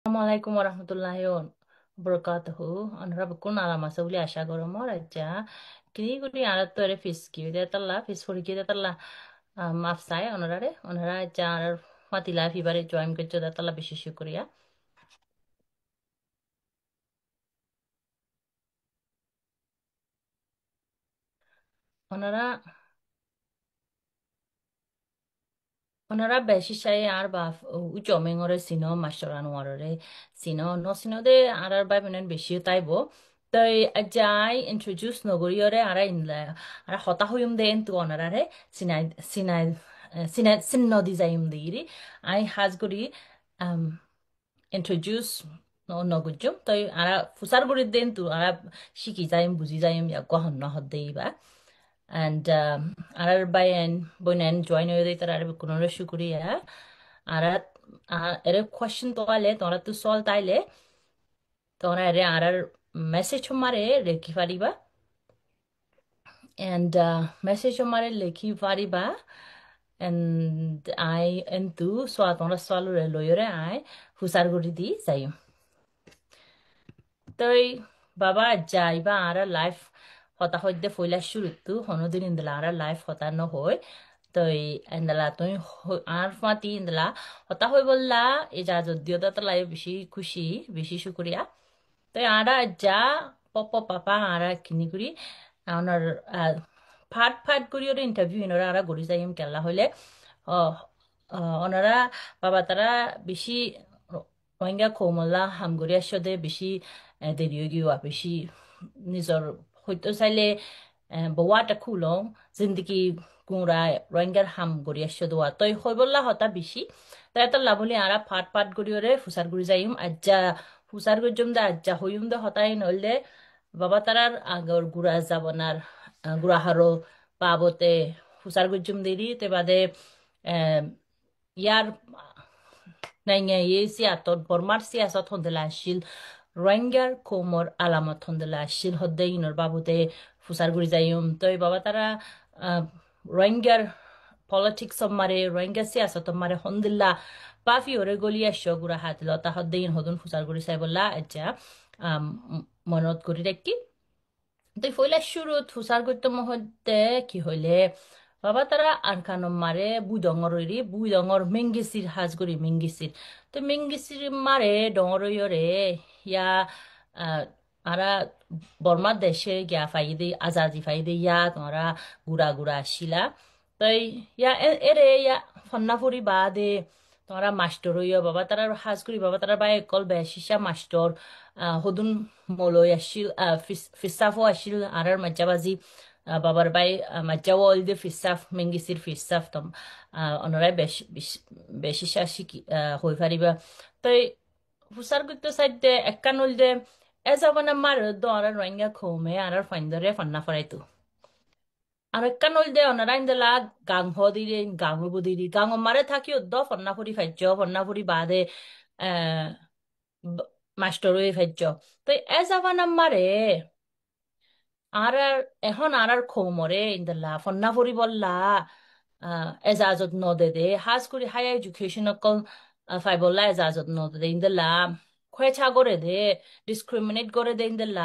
Assalamualaikum warahmatullahi wabarakatuh. Honorable alam masa uli asha goro mor aja. Kini guri alat tu ada fish kiu dia telah fish furi kita telah maaf saya honorare aja mati life ibare join kerja dia telah beshi syukuria. Honora honora beshi saya arba ujo mengore sino masteran warore sino no sino de arar ba benen beshi taibo. Tay ajai introduce nogoriore ara inla ara hota huyum de entu honorare sinno dizayum deiri I has guri um introduce no nogujum tay ara fusar guri den tu ara shiki zayum buzi zayum ya ko honno hoddeiba and arar bayan bonen join hoye tar ara kunore shukriya ara ere question to ale tora tu sol taile tora ere arar message humare rekhi pariba and message humare lekhi pariba and I entu so tora sol re loyore I fusar guri di zayum তই বাবা যাইবা আর life হতা হইতে ফইলা শুরুতু হনদিন ইন্দলা আর life হতা নহই তই ইন্দলা তুই আর Fati ইন্দলা হতা হই বললা এ যা যদিও তো লাই বেশি খুশি বেশি শুক্রিয়া তই আরা যা পপ পাপা আরা কিনি করি ওনার ফাট ফাট করি ওর ইন্টারভিউ ইনরা আরা গড়ি যাইম কেলা হইলে ওনারা বাবা তারা বেশি রোহিঙ্গা খৌমল্লা হামগরি আসদে বেশি দেরি হয়ে গিয়া বেশি নিজর হয়তো চাইলে বওয়া এটা খুলং জিন্দগি গুঁড়া রোহিঙ্গার হাম গড়ি আসদ তই হৈ বললা হতা বেশি তাই তো লাভলি আরা ফাট ফাট গড়ি ওরে ফুসার গুড়ি যাইম আজ্জা ফুসার গজম দে আজ্জা হইম দে হতাই নইলে বাবা তারার আগর গুড়া যাবনার গুড়া হারো পাবতে ফুসার গজম দেরি তে বাদে ইয়ার নাইঙে এই সিয়াতত বর্মার সিয়াসত হন্দলা আসিল রোহিঙ্গার কোমর আলামত হন্দলা আসিল হদ্দে ইনর বাবুতে ফুসার গুড়ি যাইম তই বাবা তারা রোহিঙ্গার পলিটিক্স মারে রোহিঙ্গা সিয়াসত মারে হন্দিল্লা পাফি ওরে গলিয়া গুড়া হাত লতা হদ্দে ইন হদুন ফুসার গুড়ি চাই বললা আচ্ছা মনত করি দেখি তুই ফইলা শুরুত ফুসার করতে মহতে কি হইলে বাবা তারা আনখানম মারে বুই ডঙর মেঙ্গিসির হাজ করি মেঙ্গিসির তো মেঙ্গিসির মারে ডঙরইরে ইয়া আহ, আরা বর্মার দেশে গিয়া ফাইদে আজাদি ফাইদে ইয়া তোমরা গুড়া গুড়া আসিলা তাই ইয়া এরে ইয়া ফন্নাফুরি বাদে তোমরা মাস্টর হইয়া বাবা তারা হাজ করি বাবা তারা বাই কল বেশিসা মাস্টর হদুন মলই আসিল ফিসাফও আসিল আরার মাজ্জাবাজি বাবার বাই মাজ্জাও অল দে ফিসাফ মেঙ্গিসির ফিসাফ তম অনরাই বেশিসা শিকি হই পারিবা তাই হুসার গুত্ত সাইডে একান হল দে এ যাবানা মার দ আর রোহিঙ্গা খৌমে আর ফাইন্দরে ফান্না ফরাইতো আর একান হল দে অনারাইন দেলা গাং হ দিরে গাং হব দিরি গাং মারে থাকিও দ ফন্না ফুরি ফাইজ ফন্না ফুরি বাদে মাস্টর হয়ে ফাইজ তো এ যাবানা মারে আর এখন আর খৌমরে ইন্দলা ফন্না ফুরি বললা এজাজত নদে হাজ করি হাই এডুকেশন অকল ফাই বললা এজাজত নদে ইন্দলা খয়েছা করে দে ডিসক্রিমিনেট করে দে ইন্দলা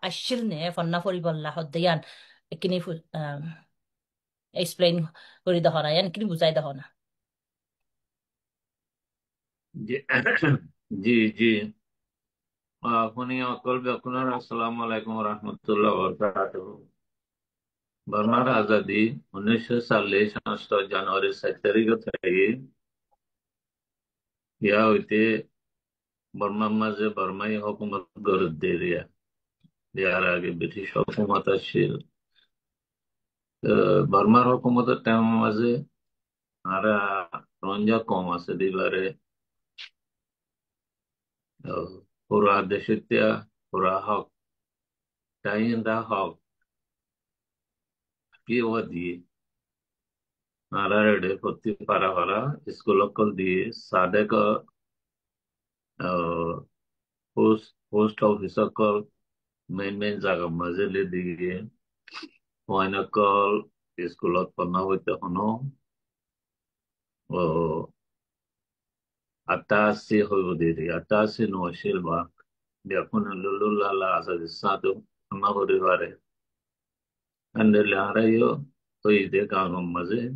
আসছিল নে ফন্না ফুরি বললা হদ্দিয়ান একিনি এক্সপ্লেইন করি দেখ না একিনি বুঝাই দেখ না জি জি জি আপনি অকল বেকুনার আসসালামু আলাইকুম রহমতুল্লাহ বরকাতুহ বর্মার আজাদি 1940 জানুয়ারি 7 তারিখ থেকে ইয়া হইতে বর্মার মাঝে বর্মাই হুকুমত গড়ে দিয়া ইয়ার আগে ব্রিটিশ হুকুমত আসছিল বর্মার হুকুমতের টাইম মাঝে আর রঞ্জা কম আছে দিবারে পুরা দেশের পুরা হক টাইম দা হক পিও দিয়ে নারায়ণে প্রতি পারা পারা স্কুল কল দিয়ে Sadek post post office call main main জায়গা মাঝে লে দিয়ে ওয়াইনা কল স্কুলত পড়না হইতে হনো ও Atasi hoyudiri, atasi no shilba, yakuna lulula la asadisato, amahori vare. Andele harayo, hoide kagum maze,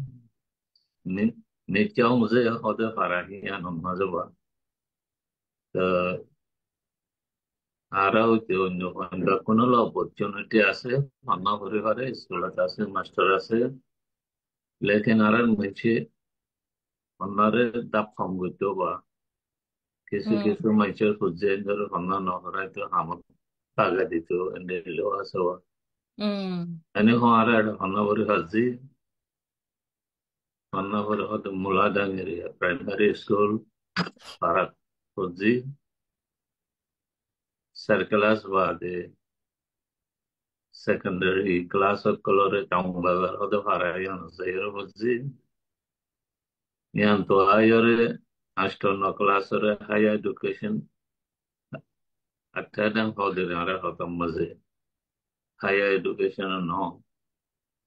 ni nikyao muze hode farahi anum maze ba. আরাও কেউ আমরা কোনো অপরচুনিটি আছে মান্না করে পারে স্কুলত আছে মাস্টার আছে লেকিন আর মেছে অন্যারে দাপ কম করতেও বা কিছু mm, কিছু মাইচের খুঁজে ধরো অন্য নহরাইতো আমার টাকা দিত এন্ডেলেও আছে mm, এনে হওয়ার একটা অন্য করে হাজি অন্য করে হয়তো মূলা ডাঙের প্রাইমারি স্কুল পারা খুঁজি সার্কেলাস বাদে সেকেন্ডারি ক্লাস কলরে টাউন বাজার হতে পারা ইয়ানো যাইরো খুঁজি Nianto ayore ashtono klasore higher education atadang hodere ara hotam maze higher education no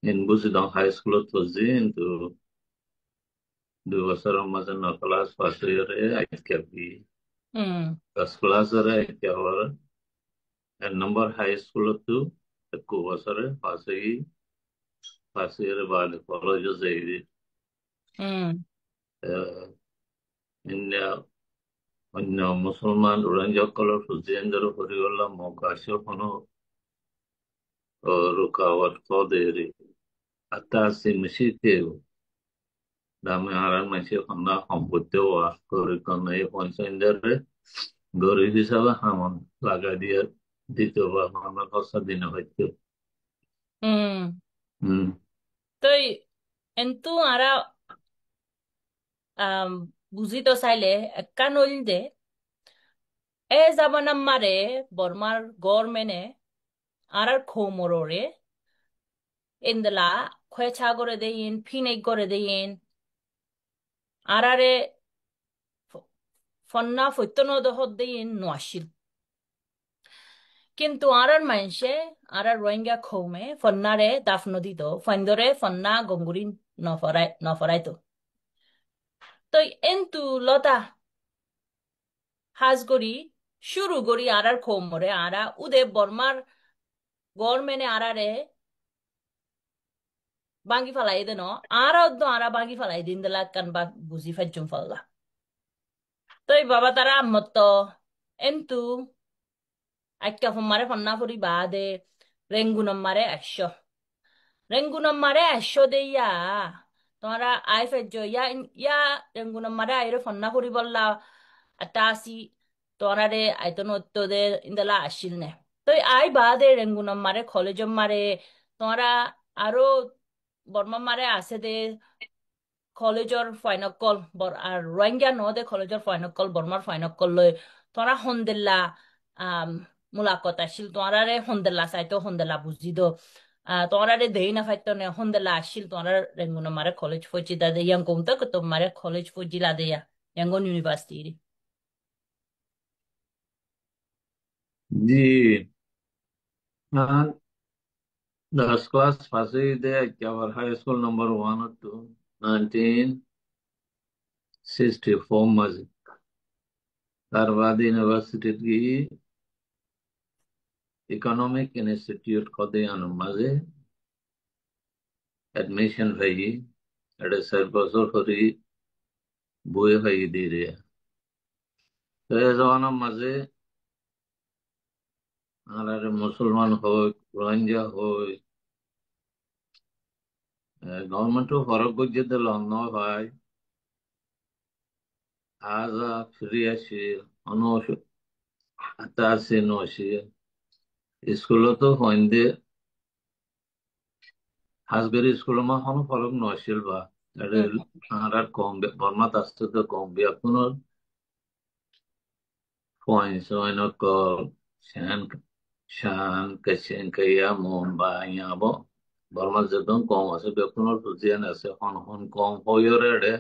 in Buzidong high school to zin to do wasara maze no class first year I can be mm, first class I can and number high school to the ko wasara first year bale college zaidi mm, in অন্য মুসলমান রোহিঙ্গা ফুজিয়ানদের পরিগলা মকাশে কোনো রুকাওয়াট কদেরি atasi mishikeu dame aran mashi khanda সম্পত্তি ওয়াস করে কোন এই পঞ্চায়েতের গরিব হিসাবে হামন লাগা দিয়ে দিতে বা আমার খরচা দিনে হইতো mm. হুম Tôi entu ara বুঝিতো চাইলে একা নইল দে এ যাবান আমারে বর্মার গড়মেনে আর খোমররে ইন্দলা খয়েছা করে দেইন ফিনেক করে দেইন আরারে ফন্না ফৈতন দহত দেইন নোয়াশিল কিন্তু আরার মাইনসে আরার রোহিঙ্গা খৌমে ফন্নারে দাফন দিত ফাইন্দরে ফন্না গঙ্গুরি নফরাইতো তো এন্তু লতা হাজ গড়ি শুরু গড়ি আরার খৌমরে আরা উদে বর্মার গড়মেনে আরারে বাঙ্গি ফালাই দেন আরা অদ্দ আরা বাঙ্গি ফালাই দিন দিলা কান বা বুঝি ফাইজুম ফাল্লা তই বাবা তারা আম্মত এন্তু আইকা ফমারে ফন্না ফুরি বাদে রেঙ্গুনম মারে 100 রেঙ্গুনম মারে 100 দেইয়া তোমরা আই ফেজো ইয়া রেঙ্গুনম মারে আইরে ফন্না ফুরি বললা আটাসি তোমরা রে আইতো নত্তো দে ইন্দলা আসিল নে তই আই বাদে রেঙ্গুনম মারে কলেজম মারে তোমরা আরো বর্মা মারে আছে দে কলেজৰ ফাইনকল আর রোহিঙ্গা ন দে কলেজৰ ফাইনকল বর্মার ফাইনকল লই তোরা হন্দেল্লা মুলাকত আসিল তোরারে হন্দেল্লা চাইতো হন্দেল্লা বুঝি দো তোরারে দেই না ফাইতো নে হন্দেল্লা আসিল তোরা রেঙ্গুন মারে কলেজ ফজি দা দে ইয়াং কমতা কত মারে কলেজ ফজি লা দে ইয়াঙ্গন ইউনিভার্সিটি জি দশ ক্লাস ফাঁসি দেয় আবার হাই স্কুল নাম্বার 1 or 2 1964 মাঝে তার বাদ ইউনিভার্সিটি গিয়ে ইকোনমিক ইনস্টিটিউট কদে আনো মাঝে এডমিশন ভাই এটা 4 বছর করে বই ভাই দিয়ে রে তো এই জমানার মাঝে আর মুসলমান হোক রোহিঙ্গা হোক গভর্নমেন্টও ফরক করছে দিল হয় আজ ফিরে আসি আছে নসি স্কুলতো হইন্দে হাসবেরি স্কুল মা হন ফরক নছিল বা এটা আর কম বর্মাত আসতে তো কম বিয়াকুনো পয়েন্টস ওয়াইন কল শান শান কাছেন কাইয়া মন বা ইয়াবো বর্মা যেদন কম আছে বিয়াকুনো ফুজিয়ান আছে হন হন কম হইরে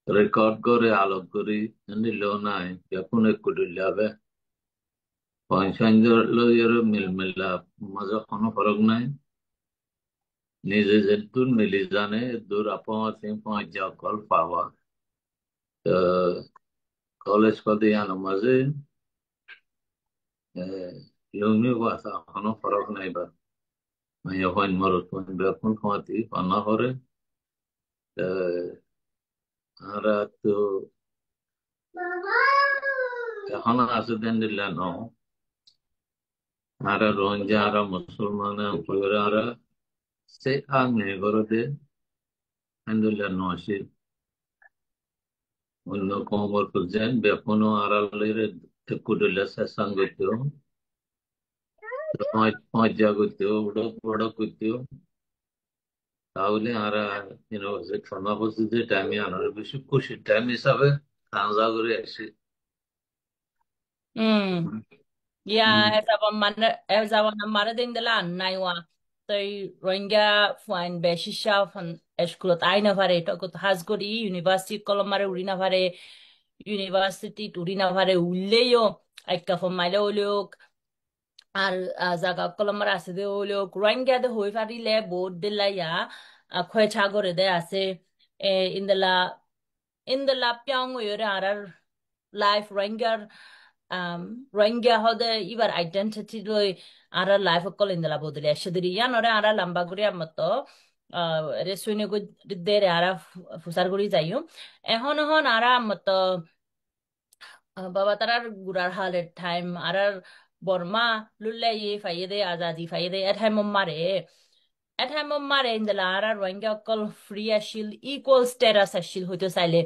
রেকর্ড করে আলোক করি নিলেও নাই এখন একটু যাবে পয়সা মিল মিলা মাঝে কোনো ফরক নাই নিজে যে দূর মিলি জানে দূর আপন পৌঁছ যা কল পাওয়া কলেজ কদি মাঝে লুঙ্গি কথা কোনো ফরক নাই বা মাইয়া হইন মরত হইন বেকুন খাওয়াতি পান্না করে আমরা তো এখন আছে দেন দিল্লা ন আর রোহিঙ্গা আর মুসলমান করে আর সে আং নে করতে আলহামদুলিল্লাহ নসি অন্য কমর খুঁজছেন বেকুনও আড়ালের কুটিলে শেষাং করতেও মজা করতেও বড় করতেও তাহলে আর সমাবস্থিত টাইমে আনার বেশি খুশির টাইম হিসাবে খাওয়া করে আসি Ya, esa van mare ding de la naiwa. Toi Rohingya fuain beshisha van eskulot aina vare to kot hasgori university kolomare urina vare university urina vare ulleyo akka von mile olok আর জাগা কলমার আছে দে হইলো রোহিঙ্গা দে হই পারিলে বহুত দিলা ইয়া খয় ছাগরে দে আছে এ ইন্দলা ইন্দলা পিয়াং ওয়রে আর life রোহিঙ্গার Rohingya হদে ইবার identity লই আর লাইফ কল ইন্দলা বদলে সেদিন ইয়ানরে আর লম্বা করে মতো রে সুইনে গো দে রে আর ফুসার করি যাইও এখন এখন আর মতো বাবা তারার গুড়ার হালের টাইম আর বর্মা লুল্লে ফাইয়ে দে আজাদি ফাইয়ে দে এঠাইম মারে ইন্দলা আর রোহিঙ্গা অকল ফ্রি আসিল ইকুয়াল স্টেটাস আসিল হইতো চাইলে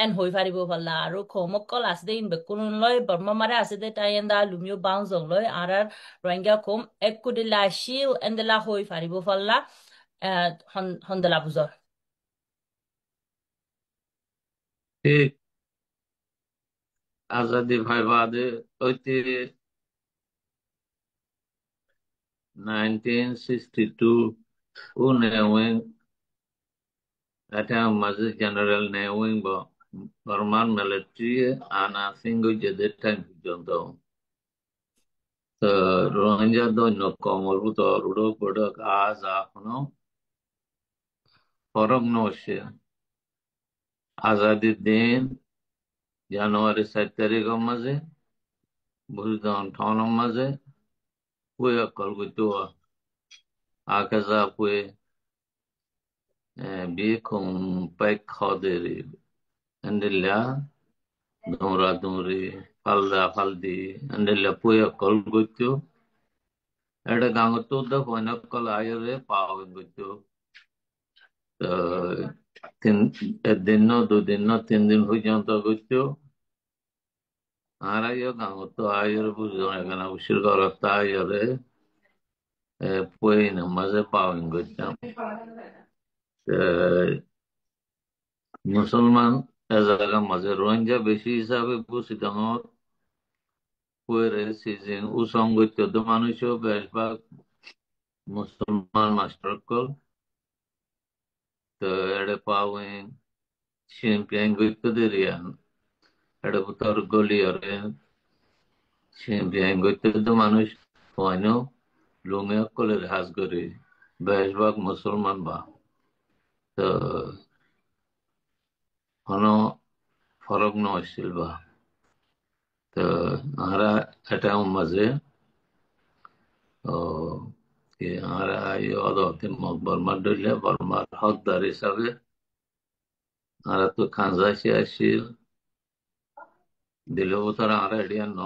এন হই ফারিব পাল্লা আৰু খম অকল আছে দে ইনবে কোন লয় বর্মা মারে আছে দে তাই এন্দা লুমিও বাং জং লয় আর রোহিঙ্গা খম এক কুদিলা আসিল এন্দলা হই ফারিব পাল্লা হন্দলা বুঝর ঠিক আজাদি ভাই বাদে ওইতে 1962 ও নেওয়েন এটা মাঝে জেনারেল নেওয়েন বা বর্মান মিলিটারি আনা সিংহ যেদের টাইম পর্যন্ত তো রোহিঙ্গা দৈন্য কমল বুতর উড়ক বড়ক আজ এখনো ফরক নসে আজাদির দিন জানুয়ারি 4 তারিখের মাঝে বুঝদান ঠানোর মাঝে পুয়ে অকল গুতো আগে যা পুয়ে বিয়ে কম পাইক খাওয়াদের এন্ডিল্লা দৌড়া দৌড়ি ফালদা ফালদি এন্ডিল্লা পুয়ে অকল গুতো এটা গাঙতো দা ফোন অকল আয়রে পাওয়া গুতো তো তিন একদিন ন দুদিন ন 3 দিন পর্যন্ত গুতো আর আইও গাঙতো আয়রে বুঝো এখানে উশির করতা আয়রে পুয়ে না মাঝে পাওয়া গুতো মুসলমান এ জায়গা মাঝে রোহিঙ্গা বেশি হিসাবে বুঝি ডাঙর পুয়ের সিজন উসংগত্য মানুষও বেশিরভাগ মুসলমান মাস্টার কল তো এড়ে পাওয়েন শিম্পিয়ান গত্য দেরিয়ান এড়ে পুতর গলি অরে শিম্পিয়ান গত্য মানুষ হয়নো লুঙ্গে কলের হাজ করে বেশিরভাগ মুসলমান বা তো হন ফরক নছিল বা তো আমরা এটা মাঝে ও que ahora yo tenemos Burma Dole, Burma হকদার হিসাবে আর তো খানজাসি আসিল দিলেও তারা আর এডিয়া ন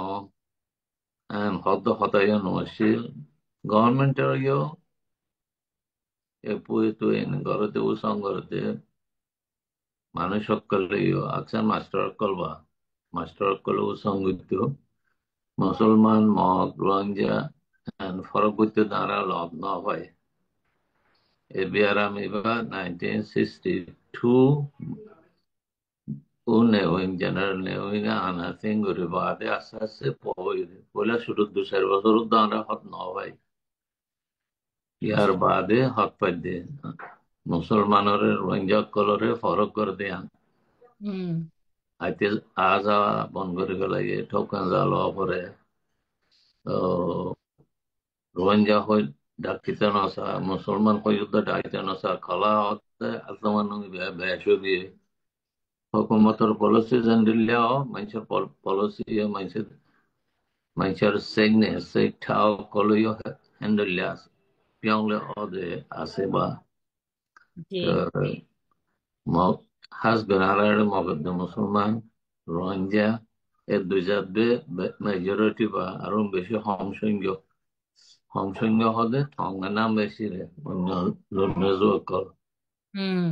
হদ্দ হতাইয়া ন আসিল গভর্নমেন্টের ইয়ে পুয়ে তো এন ঘরতে ও সংঘরতে মানুষ সকলে আকসান মাস্টার অক্কল বা মাস্টার অক্কল ও সংগীত মুসলমান মগ রোহিঙ্গা ফরক করতে তারা লব ন হয় এ বিয়ার আমি 1962 Unewing general newing ana singuri baade asase pola shuru dusar bosor dana hot নয় ইয়ার বাদে হক পাইদে মুসলমানের রোহিঙ্গা কলরে ফরক করে দেয়ান আইতে আজা বন করে গেলে ঠকান জাল পরে তো রোহিঙ্গা হই ডাকিতে নসা মুসলমান হই যুদ্ধ ডাকিতে নসা খলা হতে আলতমান বেশ দিয়ে hukumator policy zandilia mancher policy mancher segne se thao koloyo handilia pyongle ode aseba ji mo has benara mogad musulman rohingya এ দুই জাতবে মেজরিটি বা আরো বেশি homsingyo hode tonga nam beshi re onno lornezo kol hmm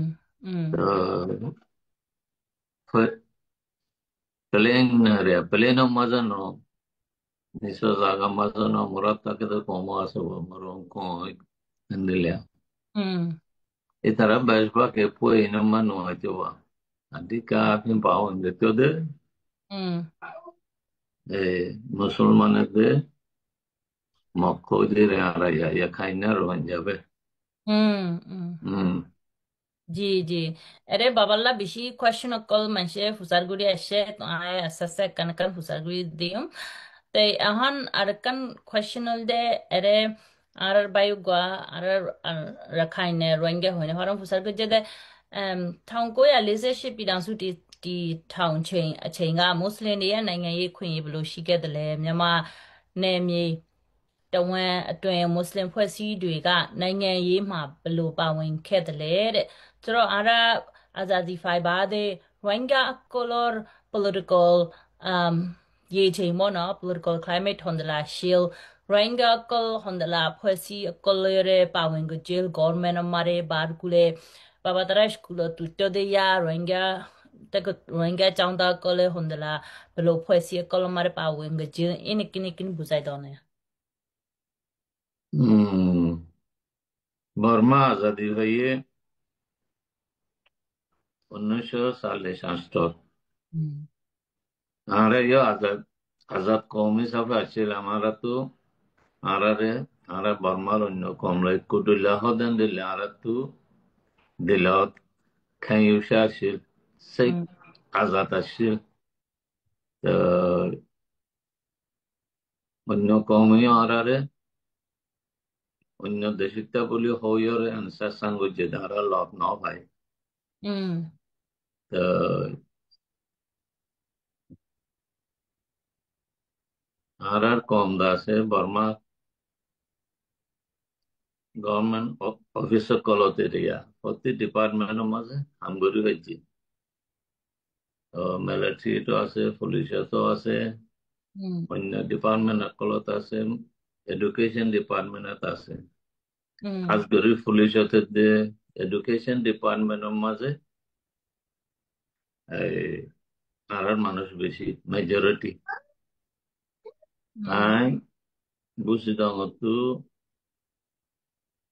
plane mazano niso zaga mazano murata ke to komo aso maron ko endelia hmm itara basba ke po ina manu ajowa adika pin pawo ndeto de hmm musulmane de mokko de ara ya kaina ro jabe hmm hmm জি জি এৰে বাবাল্লা বেছি question অকল মানুহে ফুচাৰ গুৰি আছে তো I আছে আছে কান কান ফুচাৰ গুৰি দিম তে এখন আৰু কান কোৱেশ্চন হল দে এৰে আর বায়ু গোৱা আৰু ৰাখাইনে ৰঙে হয়নে হৰম ফুচাৰ গুৰি যে থাং কৈ আলিছে সে পিৰাংসু টি থাং চেঙা মুছলিম দিয়ে নাইঙে খুঁই বলো শিকেদলেမြန်မာနယ်မြေတဝမ်းအတွင်မွတ်စလင်ဖွဲ့စည်းတွေကနိုင်ငံရေးမှာဘယ်လိုပါဝင်ခဲ့တယ်လဲတဲ့ဆိုတော့အားရအာဇာဒီဖိုင်ဘာတဲ့ Rohingya color political ye mo no political climate hondala shield Rohingya col hondalaဖွဲ့စည်းcolor pa wen go jail government amare bar kule baba tara school tu to de ya Rohingya တကရိုဟင်ဂျာចောင်းသားကလေးဟွန်ဒလာဘလို့ဖွဲ့စည်းကလမရပါဝင်ကကျင်းအင်းကိနကိနဘူဆိုင်တော့နေ Burma आजादी हुई 1947 Mm. आरे यो आजाद आजाद कौमी सब আছিল हमारा तो आरारे आरा बर्मार अन्य कमला कुदुल्ला हदन दिल्ली आरा तो दिलात खायुशा আছিল সেই Mm. আজাদ আছিল তো অন্য কমই আরারে অন্য দেশিতা বলি হইরে আনসার সঙ্গ যে ধারা লাভ না ভাই Mm. তো আরার কম দাসে বর্মা গভর্নমেন্ট অফিসর কলতে রিয়া প্রতি ডিপার্টমেন্টের মাঝে আমগরি হয়েছে মিলিটারি তো আছে পুলিশ তো আছে Mm. অন্য ডিপার্টমেন্ট কলত আছে এডুকেশন ডিপার্টমেন্ট আছে Mm. খাস করে পুলিশ হতে যে এডুকেশন ডিপার্টমেন্টের মাঝে এই আর মানুষ বেশি মেজরিটি Mm. তাই বুঝি তো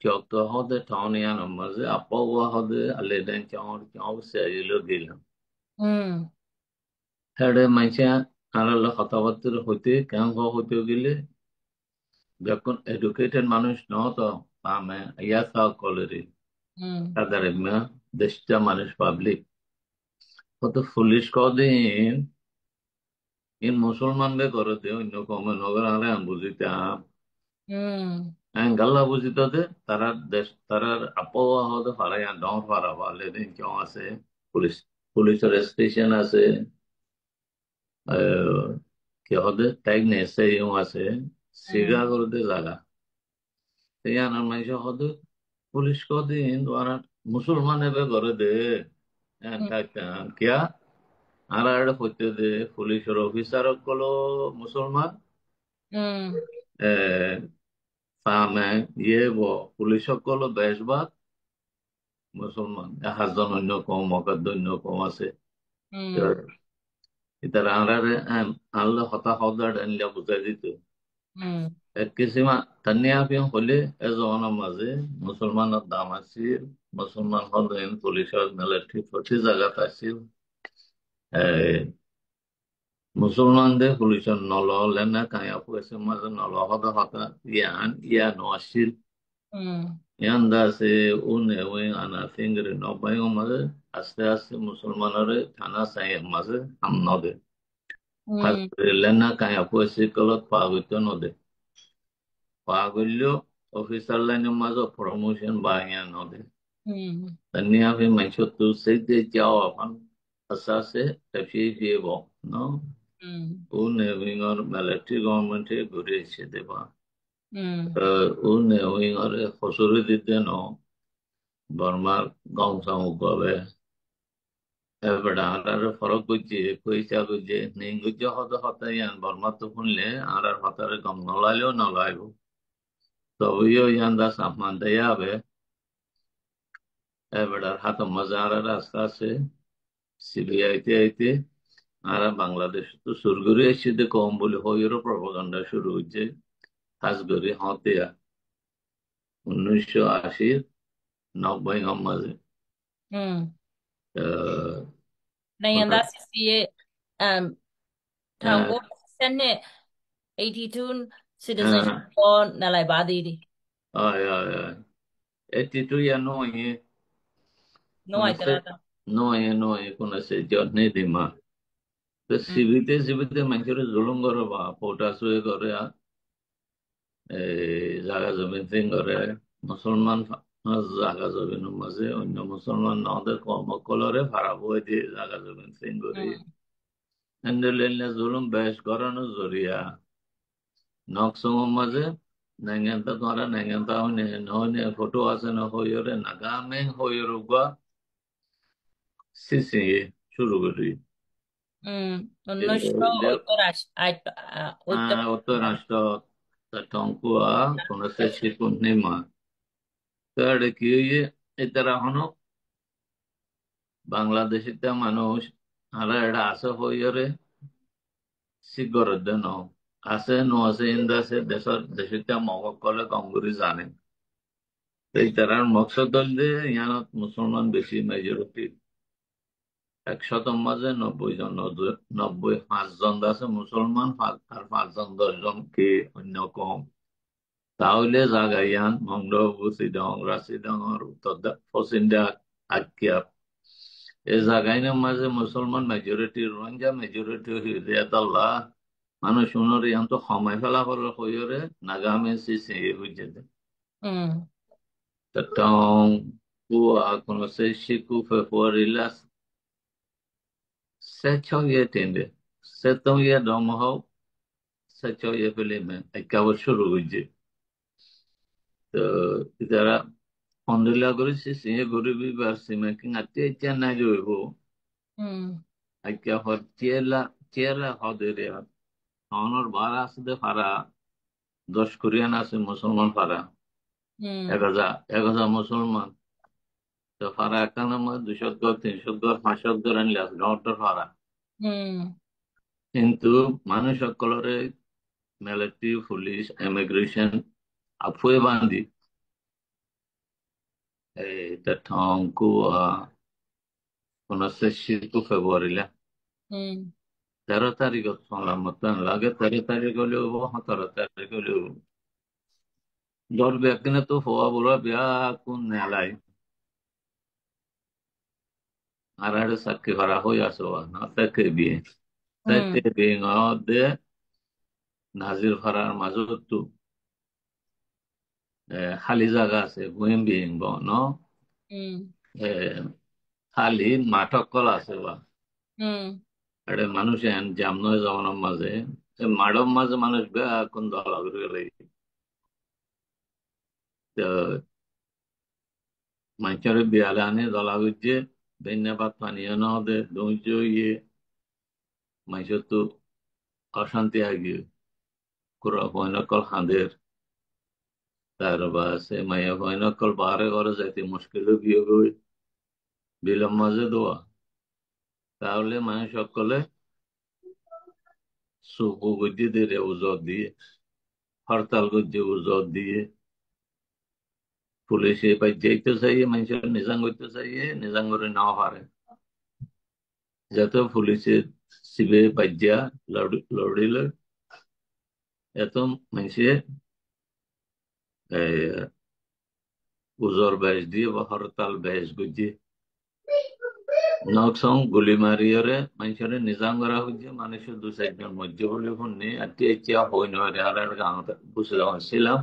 চক্ত হতে টাউনিয়ান মাঝে আপা হতে আলেদান চাওয়ার চাও সেরিলো গেলাম Mm. হেডে মাইসা আনাল কথাবার্তা হইতে কেন হইতে গেলে যখন এডুকেটেড মানুষ নতো আমি ইয়া থা কলেরি Mm. তাদের দেশটা মানুষ পাবলিক কত পুলিশ কদিন ইন মুসলমান বে করতে অন্য কমে নগর আরে আমি বুঝিতাম Mm. গাল্লা বুঝিত দে তারা দেশ তারার আবহাওয়া হতে পারে ডর পারা পারলে দিন কেউ আছে পুলিশ পুলিশের স্টেশন আছে কি হতে ট্যাগ নেছে ইউ আছে সিগা Mm. করতে জায়গা এই আনার মানুষ হতে পুলিশ কদিন তোমার মুসলমানে বে করে দে কিয়া আর একটা হইতে দে পুলিশের অফিসার গুলো মুসলমান Mm. ফার্মে ইয়ে পুলিশ গুলো বেশভাগ মুসলমান হাজন অন্য কম অগাধ অন্য কম আছে Mm. ইতার আনারে আনলে হতাহত আনলে বুঝাই দিত Mm. এক কিসিমা তানিয়া পিও হলে এজনের মাঝে মুসলমানের দাম আছিল মুসলমান হলেন পুলিশের মিলিটারি প্রতি জায়গাত আছিল মুসলমানদের পুলিশের নল লেনা কায়া পয়সা মাঝে নল হতা হতা ইয়া নছিল Mm. ইয়ান দাসে উনে ওই আনা ফিঙ্গরে নবাই মাঝে আস্তে আস্তে মুসলমানের থানা সাই মাঝে হাম নদে Mm. লেনা কায়া পয়সা কলত পাগৈত নদে পাগল্য অফিসার লাইনের মাঝে প্রমোশন বাহিয়া নদে Mm. তনিয়া ফি মাইছত তো সেই যাও এখন asase refugee bo no un wingor military government e gure se deba un wingor hosuru dite no Burma gong sang ugabe ebedarar farok guje koisa guje ning guje hoda hota yan Burma to hunle arar hatare gam nolalo nolaibo তবেও ইয়ান্দা সামান দেয়াবে এবার হাত মজারা রাস্তা আছে সিবিআইতে আইতে আর বাংলাদেশ তো শুরু করে এসে কম বলে হইরও প্রপাগান্ডা শুরু হচ্ছে খাস করে হতে 1980 90 গম মাঝে আহ, Nayanda হঠাৎ CCA আহ, Tango Senate 82 আহ, citizenship law nalai badiri. আয় আয় আয় এটি তো ইয়া নয় No কোন hay সে trata. নয় নয় কোন সে জন্মে দিমা তো Mm, সিবিতে মানুষের জুলুম করে বা পোটাশুয়ে করে জাগা জমিন সিং করে মুসলমান জাগা জমিনের মাঝে অন্য মুসলমান নদের কর্মকলরে ভাড়া বই দিয়ে জাগা জমিন সিং করে mm, এন্ডেলেনে জুলুম বেশ করানোর জরিয়া নকসমের মাঝে নেঙ্গেনটা তোমরা নেঙ্গেনটা হইনে নহইনে ফটো আছে না হইরে নাগামে হইরে গা সিসি শুরু করি উনিশশো উত্তর রাষ্ট্র টঙ্কুয়া কোন সে শিকুন নিমা তাহলে কি হইয়ে এটারা হনো বাংলাদেশিতে মানুষ আরা এটা আছে হইরে সিগরেট ন আছে নো আছে ইন্দা আছে দেশিতে মগক কলে কম করে জানে এই তারার মকসদ হল যে ইয়ানত মুসলমান বেশি মেজরিটি 100 মাঝে 90 জন 95 জন আছে মুসলমান আর 5 জন 10 জন কি অন্য কম তাহলে জাগাইয়ান মংডবু সিডং রাশিডংর উত্তর পশ্চিমা আকিয়া এই জাগাইনের মাঝে মুসলমান মেজরিটি রোহিঙ্গা মেজরিটি হিদায়াতাল্লাহ মানুষ শুনরে ইয়ান তো সময় ফেলাফল হইরে নাগামে সিসি হইছে mm, তং কুয়া কোন সে শিকু ফেব্রুয়ারি se cho ye tende se tong ye dom ho se cho ye pele me একটা বছর হইছে তো যারা অন্ডলা করেছে সে গরিবি বার সীমা কি আতে চেন্নাই যাইব mm, একটা হর চেলা হদরে অনর বার আসতে পারা 10 কোরিয়ান আছে মুসলমান পারা এক mm, হাজার 1000 মুসলমান তো পারা একান্ন 200 ঘর 300 ঘর 500 ঘর আনলে আছে ডর পারা mm, কিন্তু মানুষ সকলের মিলিটারি পুলিশ ইমিগ্রেশন আফুয়ে বান্ধি Tatanku conoscessi tu februarile. mm, 13 তারিখ সংলামতান লাগে 13 তারিখ হলেও 17 তারিখ হলেও ধরবে একদিনে তো হওয়া বড় বিয়া কোন নেলাই আর একটা সাক্ষী করা হয়ে আসো না তাকে বিয়ে তাকে mm, বিয়ে দে নাজির ফারার মাজত তো খালি জায়গা আছে বুয়েম বিয়ে ন mm, খালি মাঠক কল আছে বা mm, এটা মানুষ জাম নয় জমানোর মাঝে মাডম মাঝে মানুষ বিয়া কোন দল গেলে Mangiare bialane dalla vecchia, venne fatta node, don't you mangiato অশান্তি আগে কুড়া ভয়নকল হাঁদের তার বাসে মায়া ভয়নকল বারে ঘরে যাইতে মুশকিল বিয়ে গই বিলম মাঝে দোয়া তাহলে মানুষ সকলে সুখ বুদ্ধি দিয়ে উজর দিয়ে হরতাল করছে উজর দিয়ে পুলিশে পাই যাইতে চাইয়ে মানুষের নিজাং করতে চাইয়ে নিজাং করে নাও পারে যাতে পুলিশে শিবে পাইয়া লড়িলে এত মানুষে উজর বেশ দিয়ে বা হরতাল বেশ গুজি নকসং গুলি মারিয়রে মানুষের নিজাম করা হচ্ছে মানুষের 2-4 জন মধ্যে বলে শুননি আর ইচ্ছা হই নয় আর গাঁত বুঝে ছিলাম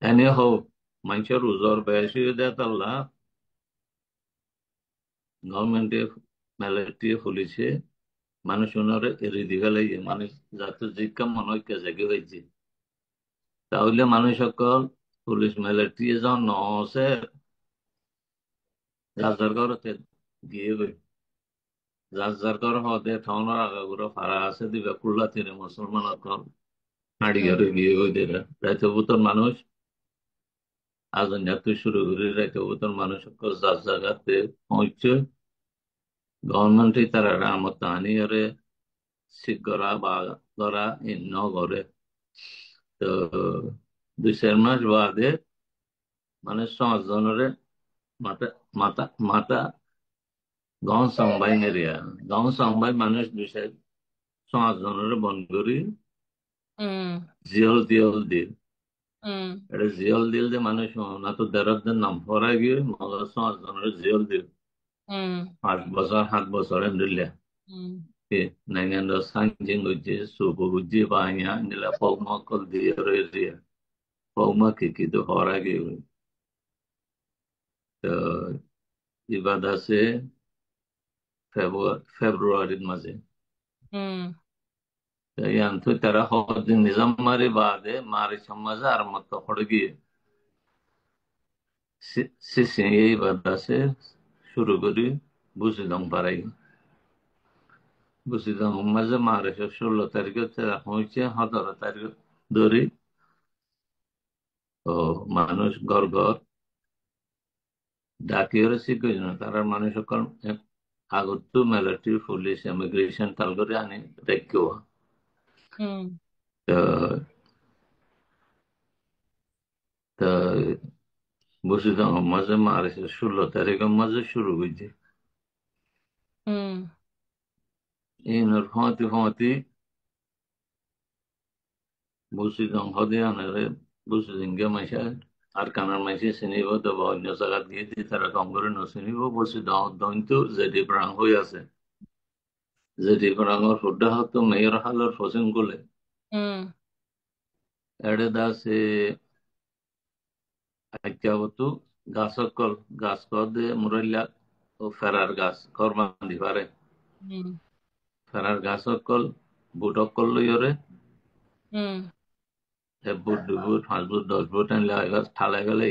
এনে হোক মানুষের উজর বেশ দেয় তাল্লা গভর্নমেন্টে মেলেরিয়া পুলিশে মানুষ ওনারে এড়ি দিঘালে মানুষ যাতে জিজ্ঞা মনে হয় জায়গা হয়েছে তাহলে মানুষ সকল পুলিশ মেলেরিয়া যখন নহসে যার যার ঘরতে গিয়ে গই যার যার ঘর হতে ঠাউনার আগাগুলো ফাড়া আছে দিবে কুল্লা তীরে মুসলমান হাঁড়ি ঘরে গিয়ে গই দিলে রাইতে বুতর মানুষ আজ শুরু করে রাইতে বুতর মানুষ সকল যার জায়গাতে পৌঁছে গভর্নমেন্ট তারা রামত আনি আরে ঠিক করা বা করা ন করে তো 2-4 মাস বাদে মানে 5 জনের মাথা মাথা মাথা গাঁও সাংবাই এরিয়া গাঁও সাংবাই মানুষ 5 জনের বন্ধ করি জিয়ল দিয়ল দিল এটা জিয়ল দিল যে মানুষ না তো দেড়দের নাম পড়া গিয়ে মগর 5 জনের জিয়ল দিল 5 বছর 7 বছর এমডিল্লা nangan sanjing uji suku uji banyak nila pauma kol dia ria pauma kiki tu hora gitu তো ibadah se Februari মাঝে yan tu tara hodin nizam mari baade mari samaza ar mata hodgi sisi ibadah se শুরু করি বুঝলাম পারাই বুঝলাম মাঝে মারে 16 তারিখে হয়েছে 17 তারিখ ধরে ও মানুষ ঘর ঘর ডাকিয়ে শিখেছিল তারা মানুষ সকল আগত মিলিটারি পুলিশ ইমিগ্রেশন তাল করে আনি রেখেও তো তো বুঝলাম মাঝে মারেছে 16 তারিখের মাঝে শুরু হয়েছে এই ফাঁতি ফাঁতি বুঝলাম হদে আনারে বুঝলেন গে মাইসা আর কানার মাইসে চিনিব তো বা অন্য জায়গা দিয়ে দিয়ে তারা কম করে নচিনিব বুঝলাম দৈন্তু যেটি প্রাং হয়ে আছে যেটি প্রাঙর ফুডা হতো মেয়র হালের ফসিং গুলে এড়ে দাসে আইতিয়াবতো গাছকল গাছ কদে মুরল্লা ও ফেরার গাছ করমান্দি পারে ফেরার গাছকল বুটকল লইরে বুট 2 ফুট 5 ফুট 10 ফুট গাছ ঠালাই গেলে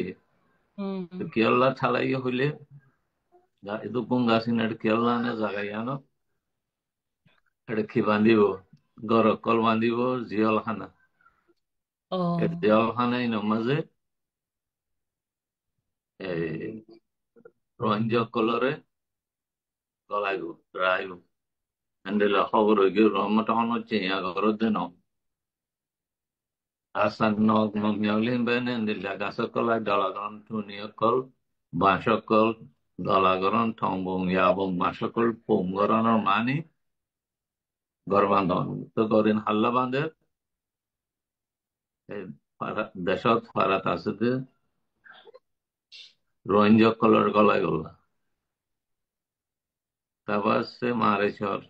কেরলা ঠালাই হইলে ಇದು ಗುಂಗಾಸಿನ কেরলা জাগাই আনো এটা কি বান্ধিব গরকল বান্ধিব জিয়ল খানা জিয়ল খানা মাঝে এই রঞ্জ কলরে গলাইব রাইব এন্ডেলা খবর হয়ে গিয়ে রহমত হচ্ছে ঘর দিন আসান নগ মিয়ালিন বেন এন্ডেলা গাছকল দলাগরণ টুনিয়কল বাঁশকল দলাগরণ ঠম্বং ইয়াবং মাসকল পোমগরণের মানি ঘর বান্ধন তো গরিন হাল্লা বাঁধে দেশত ফারাত আছে যে রোহিঙ্গা কলর গলায় গলা তারপর সে মারেছর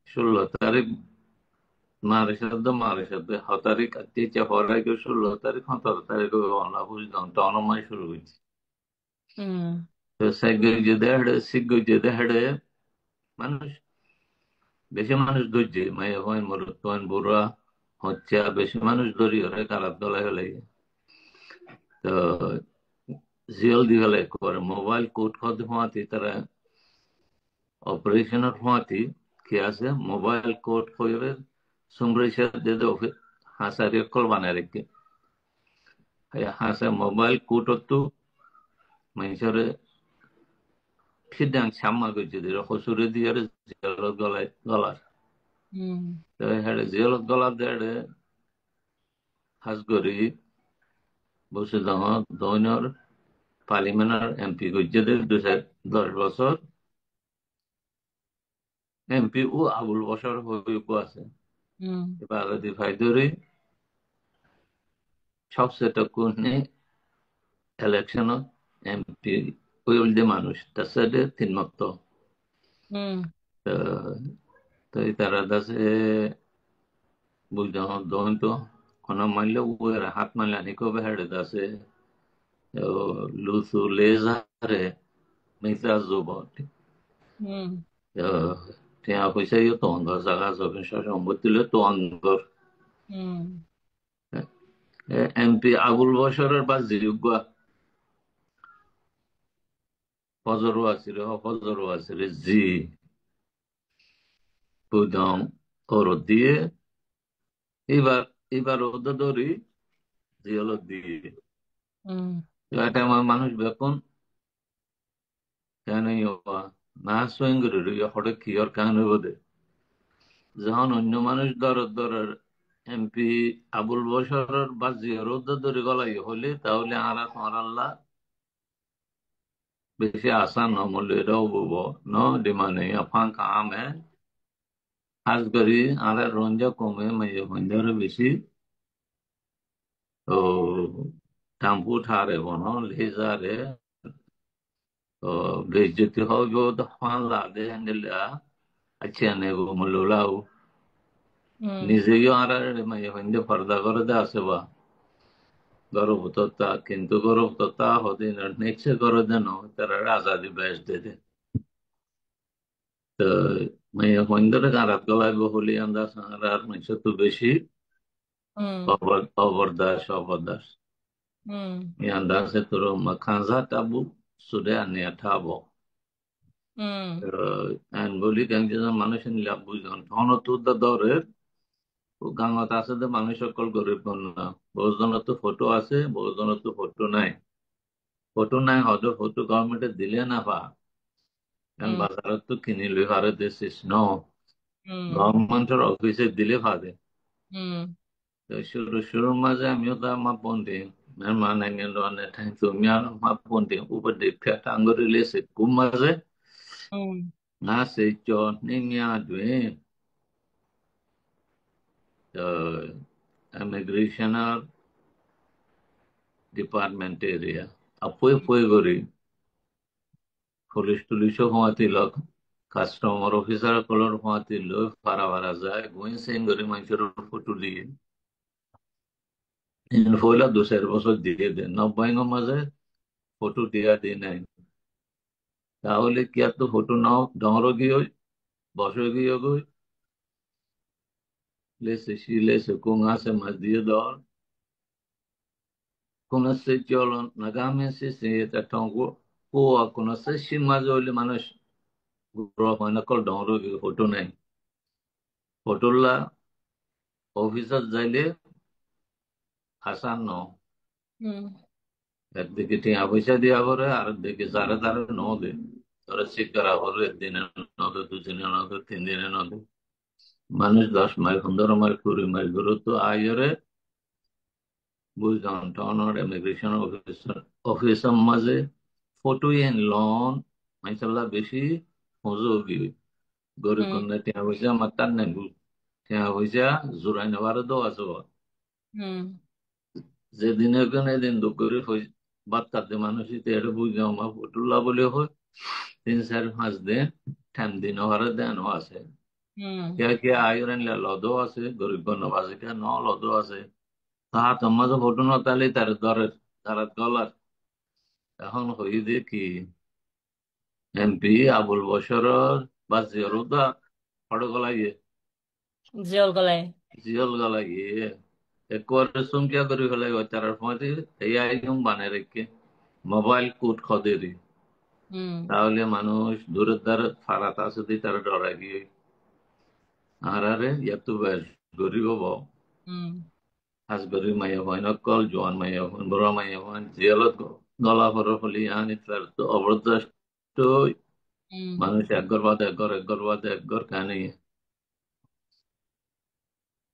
16 তারিখ মারেছর 6 তারিখ তিনটে হরাই 16 তারিখ 17 তারিখ গলা বুঝলাম টনমাই শুরু হয়েছে তো সিগুজে হেডে মানুষ বেশি মানুষ ধরছে মাই হয় মরুত বুড়া হচ্ছে বেশি মানুষ ধরি ওরা কারাত গলায় হলে তো জিয়ল দিগলে করে মোবাইল কোড খদ হওয়াতে তারা অপারেশনের হওয়াতে কি আছে মোবাইল কোড হয়ে সুমরেশা যেতে হাসারি কল বানায় রেখে হাসা মোবাইল কোড তো মানুষের ফিদাং ছাম্মা করছে হসুরে দিয়ে জিয়লত গলায় গলার তো হ্যাঁ জিয়লত গলার দেড়ে হাস করি বসে দৈনর পার্লিমেন্টের এমপি করছে 2010 বছর এমপি ও আবুল বসর হয়ে আছে এবার ফাই ধরে সবচেয়ে কোনে ইলেকশন এমপি ওই মানুষ তার সাথে 3 মত তো তারা দাসে বুঝলাম দহন তো কোনা মানলে ওর হাত মানলে আনি কবে হেড়ে দাসে লুসু লেজারে Mesa Zuba. Mm. Tinha a coisa aí, Tonga, Zagazo, Vinchajão, Mutile, Tonga. Mm. MP Abul বশরের বা জিরুগা ফজরও আছে রে জি বুদং ওর দিয়ে এবার এবার ওদের ধরি জি হলো দিয়ে Mm. এটা আমার মানুষ বেকন কেন না সঙ্গে হঠাৎ কি আর কেন বোধে যখন অন্য মানুষ ধরের এমপি আবুল বশরের বা জিয়ার ওদের ধরে গলাই হলে তাহলে আর আল্লাহ বেশি আশা ন মূল্য এটাও বলবো ন ডিমান্ড আফান কাম হ্যাঁ খাস করি আর রঞ্জা কমে মাঝে মধ্যে বেশি তো টেম্পু ঠারে বনো লেজারে তো বেজতি হবে তো ফান লাগে হ্যান্ডেল আচ্ছা নেবো মূল্যলাও Mm. নিজেও আর মাঝে মধ্যে পর্দা করে দে আসে বা গর্ভতা কিন্তু গর্ভতা হতে নেক্সট করে দেন তারা আজাদি বেশ দে দে তো মাঝে মধ্যে খারাপ গলায় বহুলি আন্দাজ আর মানুষ তো বেশি Mm. অবরদাস অবরদাস Mm. Yanda se toro makanza tabu sude ane atabo. Mm. And boli gangja মানুষের লাভু জন তখন তো দরে গাঙত আছে যে মানুষ সকল গরিব না বহুজনের তো ফটো আছে বহুজনের তো ফটো নাই ফটো নাই হয়তো ফটো গভর্নমেন্টে দিলে না পা কারণ Mm. বাজারত তো কিনি লই পারে দেশিস ন Mm. গভর্নমেন্টের অফিসে দিলে পারে Mm. তো শুরুর মাঝে আমিও তো আমার বন্ধে মানে গেল অনেক ঠাই তুমি আর আমার বন্ধে উপর দেখে টাঙ্গরে লেছে খুব মাঝে Mm.ငါစိတ်ကြောနှင်းများတွင် immigration department area apoi poi gori police police হওয়াতিল কাস্টমার অফিসার কলর হওয়াতিল ফারা ফারা যায় গোয়েন সেন গরি মানুষের ফটো দিয়ে ফয়লা 2 বছর দিয়ে দেন 90 মাঝে ফটো দিয়া দিয়ে নাই তাহলে কি আর তো ফটো নাও ডর গিয়ে বসে গিয়ে গই লেসে শি লেসে কোন আছে মাছ দিয়ে দর conoce Jolon Nagame se tatongo o conoce Shimazoli Manush Guru Manakol Donro photo নাই ফটোলা অফিসার যাইলে হাসান ন Mm. একদিকে টিয়া পয়সা দিয়া পরে আর দিকে যারা তারা ন দে তারা চেক করা পরে দিনে নদে 2 দিনে নদে 3 দিনে নদে মানুষ 10 মাইল 15 মাইল 20 মাইল দূরত্ব আইরে বুঝলাম টাউনের ইমিগ্রেশন অফিসার মাঝে ফটো এন লন মাইসাল্লাহ বেশি মজুগি গরিব Mm. কন্যা টিয়া পয়সা মাতার নেগু টিয়া পয়সা জোরাই নেবার দো আছে Mm. যেদিন এখানে এদিন দুঃখ করে বাদ কাটতে মানুষ এটা বুঝলাম আমার ফটুল্লা বলে হয় 3 4 5 দিন ঠান দিন হওয়ার দেনও আছে Mm. কে কে আয়রন লদও আছে গরিব কন্যা বাজে কে ন লদও আছে তা তোমার ফটো নতালে তার দরের তার ডলার এখন হই দেখি এমপি আবুল বসরর বা জিয়রুদা ফটো গলাইয়ে জল গলায়। জিয়ল গলাইয়ে একবারে সংখ্যা করে ফেলাই তার মধ্যে এই আইটেম বানায় রেখে মোবাইল কোড খদেরি Mm. তাহলে মানুষ দূরের দ্বারে ফারাত আছে দিয়ে তারা ডরায় গিয়ে আর আরে এত বেশ গরিব হব Mm. আজ গরিব মাইয়া হয় নকল জোয়ান মাইয়া হন বড় মাইয়া হন জিয়ালত গলা ফর হলি আনি তার তো অবরদস্ত Mm. মানুষ একগর বাদ একগর একগর বাদ একগর কানে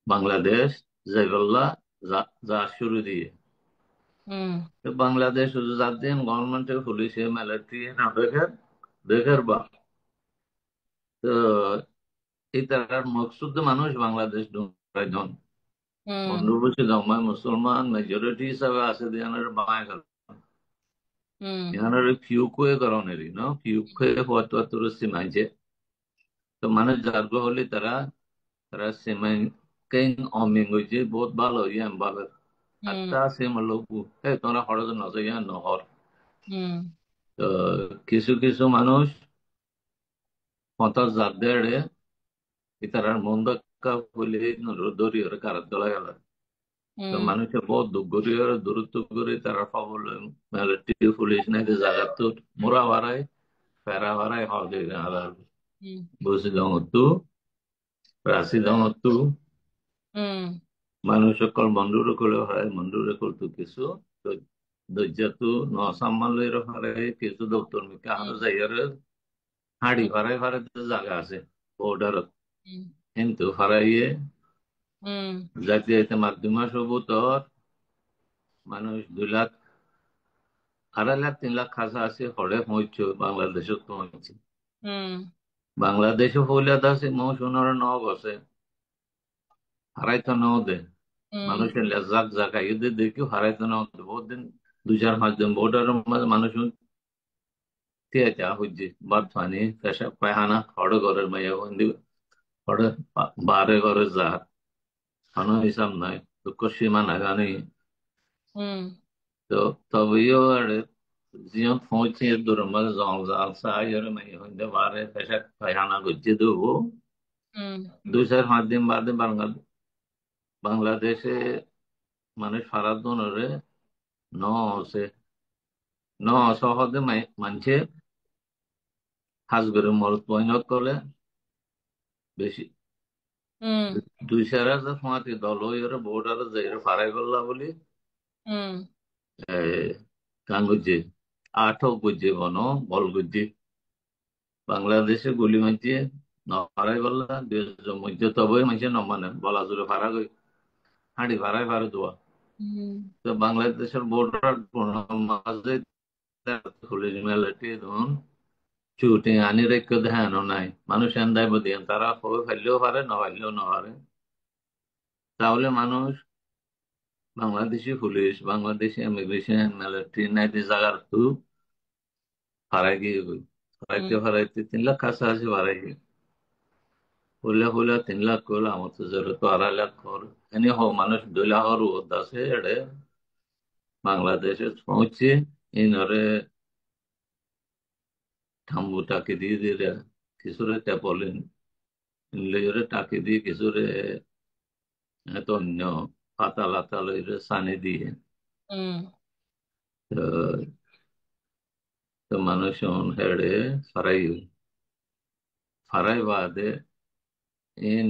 বাংলাদেশ জাইবাল্লাহ যা যা শুরু দিয়ে Mm. তো বাংলাদেশ শুধু যার দিন গভর্নমেন্টের পুলিশে মিলিটারি না দেখের বা তো এই তার মকসুদ মানুষ বাংলাদেশ ঢুকাইজন Mm. বন্ধুবসী জমায় মুসলমান মেজরিটি হিসাবে আছে দিয়ানের বাঙাই গেল Mm. ইয়ানের ফিউ কুয়ে করণেরই ন ফিউ কুয়ে পঁয়াত্তর সীমাইছে তো মানুষ যার্গ হলে তারা তারা সীমাই কেন অমিং হয়েছে বহুত ভালো ইয়াম ভালো Mm. আত্মা সীমা লোক তোরা হড় নজর ইয়া নহর Mm. তো কিছু কিছু মানুষ পঞ্চাশ জাত দেড়ে ইতারার মন দক্কা বলে দড়ি ওর কারার দলা গেল। তো হুম মানুষের বহুত দুঃখ করি ওর দূরত্ব করে তারা খবর মিলিটারি পুলিশ নাই জায়গা তো মোরা বাড়ায় ফেরা বাড়ায় হওয়া যায় না হুম বুঝি দমত্তু রাশি দমত্তু হুম মানুষ সকল বন্ধুরে করে হয় বন্ধুরে করতো কিছু তো দৈজাতু ন সাম্মালের হারে কিছু দপ্তর মিকা হারে হুম যাইয়ার হাড়ি ফারাই ফারাই জায়গা আছে বর্ডার হুম কিন্তু ফারাইয়ে হুম জাতীয় মাধ্যমা সবুতর মানুষ 2 লাখ 2.5 লাখ 3 লাখ খাসা আছে হরে পৌঁছ বাংলাদেশত পৌঁছে হুম বাংলাদেশে হইলে আছে মৌ সোনার ন বসে হারাইতো ন দে হুম মানুষের লেজাক জাকা এদের দেখেও হারাইতো ন দে বহুত দিন 2-4-5 দিন বর্ডারের মাঝে মানুষ তিয়াচা হইছে বাদ পানি পেশাব পায়খানা হড় ঘরের মাইয়া বন্দি হড় বারে ঘরে যা কোনো হিসাব নাই দুঃখ সীমা নাগানি হুম তো তবেও আর জিয়ত পৌঁছে দূর মাঝে জল জাল সাহায্যের মাইয়া বন্দি বারে পেশাব পায়খানা করছে দেবো হুম 2-4-5 দিন বাদে বাংলাদেশে মানুষ ফারাদ দনরে ন আছে ন সহজে মানছে হাজগরে মরত পয়নত করলে বেশি হুম 2-4 হাজার দল হয়ে ভোটার যাই ফারাই করলা বলি হুম কান গুজে আঠক গুজে বন বল গুজে বাংলাদেশে গুলি মানছে ফারাই করলা 2 জন মধ্যে তবে মানছে নমানে বলা জুড়ে ফারা গই হাঁড়ি ফারাই ফারা দোয়া হুম তো বাংলাদেশের ভোটার মাঝে পুলিশ মিলিটারি ধরুন শুটিং আনি রেখে ধ্যানও নাই মানুষ এন্দায় বদিয়েন তারা হবে ফেললেও পারে না ফেললেও না পারে তাহলে মানুষ Bangladeshi police Bangladeshi immigration military নাই জায়গার তো হারাই গিয়ে গই হারাইতে হুম হারাইতে 3 লাখ কাছাকাছি হারাই গিয়ে হলে হলে 3 লাখ করলে আমার তো জোরে তো 2.5 লাখ কর এনে হোক মানুষ 2 লাখের আছে এড়ে বাংলাদেশে পৌঁছে ইনরে থাম্বু টাকি দিয়ে দিয়ে কিছুরে টেপলিন ইনলে টাকি দিয়ে কিছুরে এত অন্য পাতাল আতাল সানি দিয়ে হুম তো তো মানুষ হেড়ে ফারাই ফারাই বাদে ইন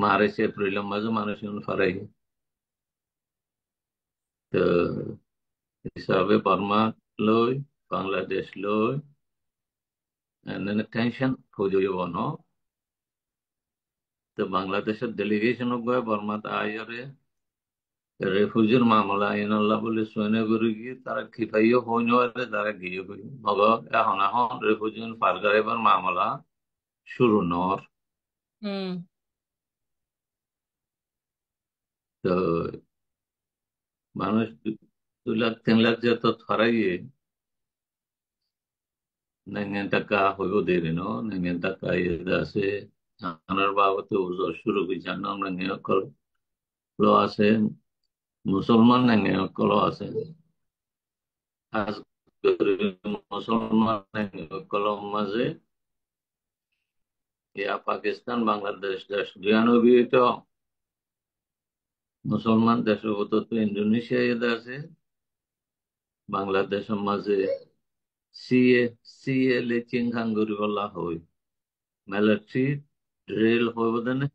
মার্চ এপ্রিল মাঝে মানুষ ফারাই তো হিসাবে বর্মা লই বাংলাদেশ লই এনে টেনশন খুঁজে বন তো বাংলাদেশের ডেলিগেশন গয়ে বর্মা আইরে রেফিউজির মামলা আইনাল্লাহ বলে সৈন্য করে গিয়ে তারা খিপাইও হইন তারা গিয়ে গই মগ এখন এখন রেফিউজি পার এবার মামলা শুরু নর হুম তো মানুষ 2 লাখ 3 লাখ যত ছড়াইয়ে nangen taka hoyo deri no nangen taka yeda se anar bawa to uzo shuru ki jana nangen kol lo ase musulman nangen kol ase as gori musulman nangen kol maze ya Pakistan Bangladesh desh diano bi to musulman desh to Indonesia yeda ase Bangladesh maze CA CA le chinghan gori wala hoy military drill hoy bodane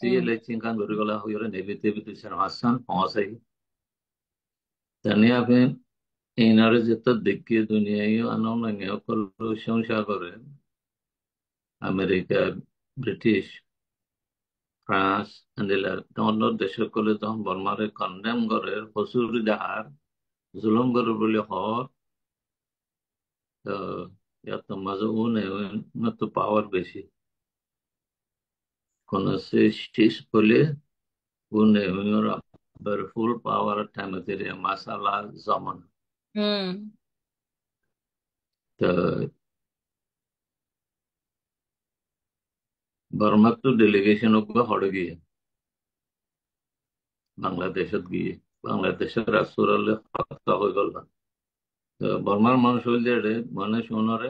hmm CLA chingkan gurigala huyore nebite bitu sen hasan pahasai tani ape inare jeta dekhe dunia yo anom nange okol shonsha করে America British France এন্ডেলা অন্য দেশের কলে তখন বর্মারে condemn করে হসুরি দাহার জুলুম করে বলে হর ইয়াত মাঝে উনে তো পাওয়ার বেশি কোন সে শেষ বলে উনে ওরা ফুল পাওয়ার টাইম মাসালা জমান হুম তো বর্মার তো ডেলিগেশন হড় গিয়ে বাংলাদেশত গিয়ে বাংলাদেশের রাষ্ট্রলে হত্যা হয়ে গেল তো বর্মার মানুষ হইলে মানুষ ওনারে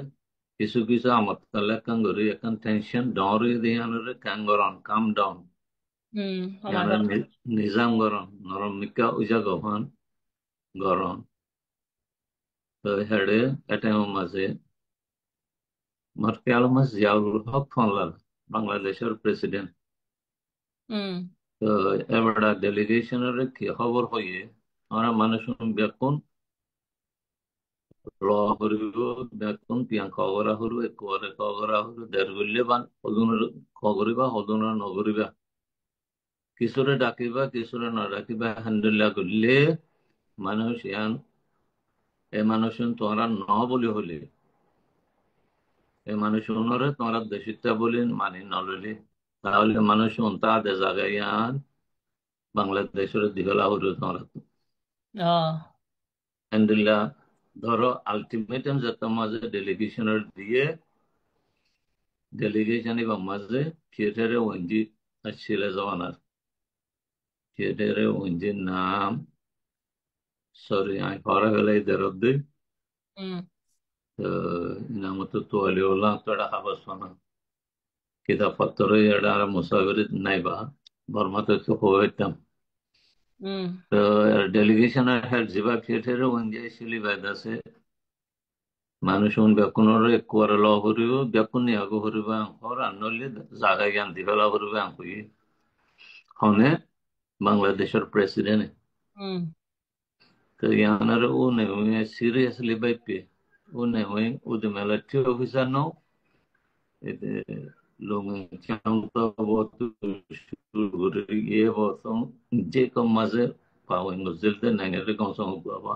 কিছু কিছু আমার তাহলে কান করি এখন টেনশন ডরি দিয়ে আনরে কান গরম কাম ডাউন সমাজত ইয়ানের নিজাম গরম নরম মিকা উজা গফান গরম তো হেডে এটা মাঝে মার খেয়াল মাস জিয়াউল হক ফনলাল বাংলাদেশের প্রেসিডেন্ট হুম তো এবার ডেলিগেশনের কি খবর হইয়ে আমরা মানুষ বেকুন ল করিব বেকুন পিয়াং খগরা হরু একবারে খগরা হরু দেড় বান হদুনের খগরিবা হদুনের নগরিবা কিছুরে ডাকিবা কিছুরে না ডাকিবা হান্ডুল্লাহ করলে মানুষ ইয়ান এ মানুষ তোমরা ন বলি হলে এ মানুষ অন্যরে তোমরা দেশিতা বলি মানি নললি তাহলে মানুষ তাদের জায়গায় ইয়ান বাংলাদেশের দিগলা হরু তোমরা অ হান্ডুল্লাহ ধরো আলটিমেটাম যত মাঝে ডেলিগেশনের দিয়ে ডেলিগেশন এবং মাঝে থিয়েটারে ওঞ্জি আসছিল জমানার থিয়েটারে ওঞ্জির নাম সরি আমি পড়া গেলে দেরদ্দি হুম নাম তো তোয়ালিওলা তোড়া হাবাস না কিতাব পত্র এটা আর মুসাফির নাইবা বর্মাতে তো হইতাম হুম তো ডেলিগেশনের হেড জিবা থিয়েটারে ওঞ্জি আসছিল বাইদাসে মানুষ বেকুনের কুয়ারে ল করিব বেকুন আগু করিব হর আনলি জায়গা জ্ঞান দিবেলা করিব আঁকুই হনে বাংলাদেশের প্রেসিডেন্ট হুম তো ইয়ানার ও নেই সিরিয়াসলি বাইপে ও নেই ও de military officer no এতে লোক চাংতো বহুত শুরু ইয়ে বসম যে কম মাঝে পাও ইংরেজিতে নাঙ্গরে কম সম বাবা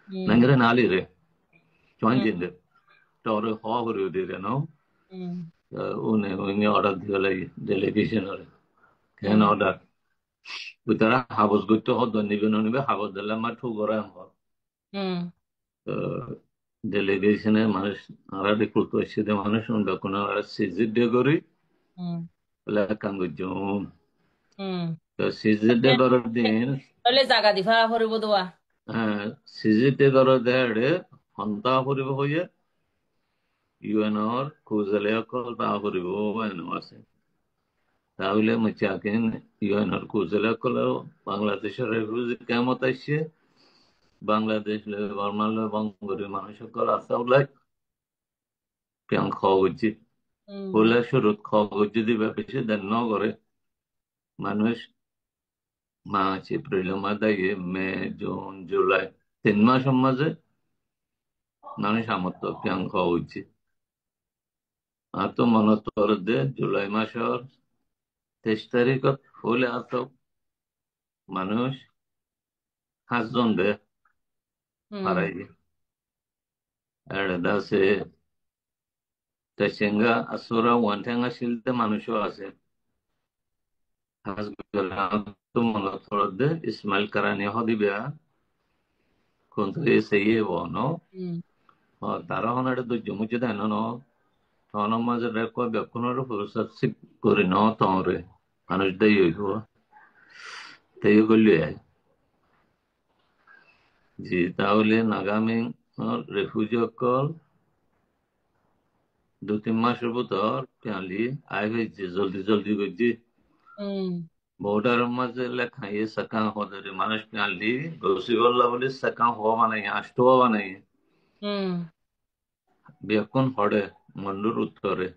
হুম নাঙ্গরে নালি রে চয়েন হুম জিন্দে তোর হ করে দিরে no হুম ও নেই ওই অর্ডার দিলে ডেলিগেশন কেন হুম অর্ডার বুতরা হাবস গইতো হদ নিবে নিবে হাবস দিলে মা ঠু গরা হুম ডেলিগেশনের মানুষ আরা রিক্রুট করছে যে মানুষ বেকুন আরা সিজিট ডে করি হুম লেখান গুজুম হুম তো সিজিট ডে করার দিন তাহলে জাগা দিফা হরিব দোয়া সিজিট ডে করার দেড়ে হন্তা করিব হইয়ে ইউএনর কুজলে অকল তা করিব এনো আছে তাহলে মুচাকিন ইউএনর কুজলে অকল বাংলাদেশের রেফিউজি কেমত আসছে বাংলাদেশ বর্মাল বঙ্গরি মানুষ সকল আশা উল্লাই কেন খাওয়া উচিত হুম বলে শুরু খাওয়া উচিত দিবে বেশি দেন ন করে মানুষ মার্চ এপ্রিল মাদায় মে জুন জুলাই 3 মাসের মাঝে মানুষ সামর্থ্য কেন খাওয়া উচিত আর তো মনে তোর দে জুলাই মাসের 23 তারিখত হলে আত মানুষ 5 জন দে হুম হারাই দিয়ে এড়ে দাসে তেসেঙ্গা আসরা ওয়ানঠেঙ্গা শিলতে মানুষও আছে হাজ তো মনে তোর দে ইসমাইল কারানি হদিবে কোন সেই বনো হুম তারা হনারে তো জমুচে দেন তখন মাঝে রেকর্ড বেকুনের ফুরসত সিক করি ন তরে মানুষ দেই হইব তাই করলে জি তাহলে নাগামী রেফিউজি কল 2-3 মাসের ভিতর পেঁয়ালি আই হয়েছে জলদি জলদি করছি হুম বর্ডারের মাঝে লেখাই সাকা হদের মানুষ পেঁয়ালি রসি বললা বলে সাকা হওয়া বানাই আসতো বানাই হুম বেকুন হড়ে মন্ডুর উত্তরে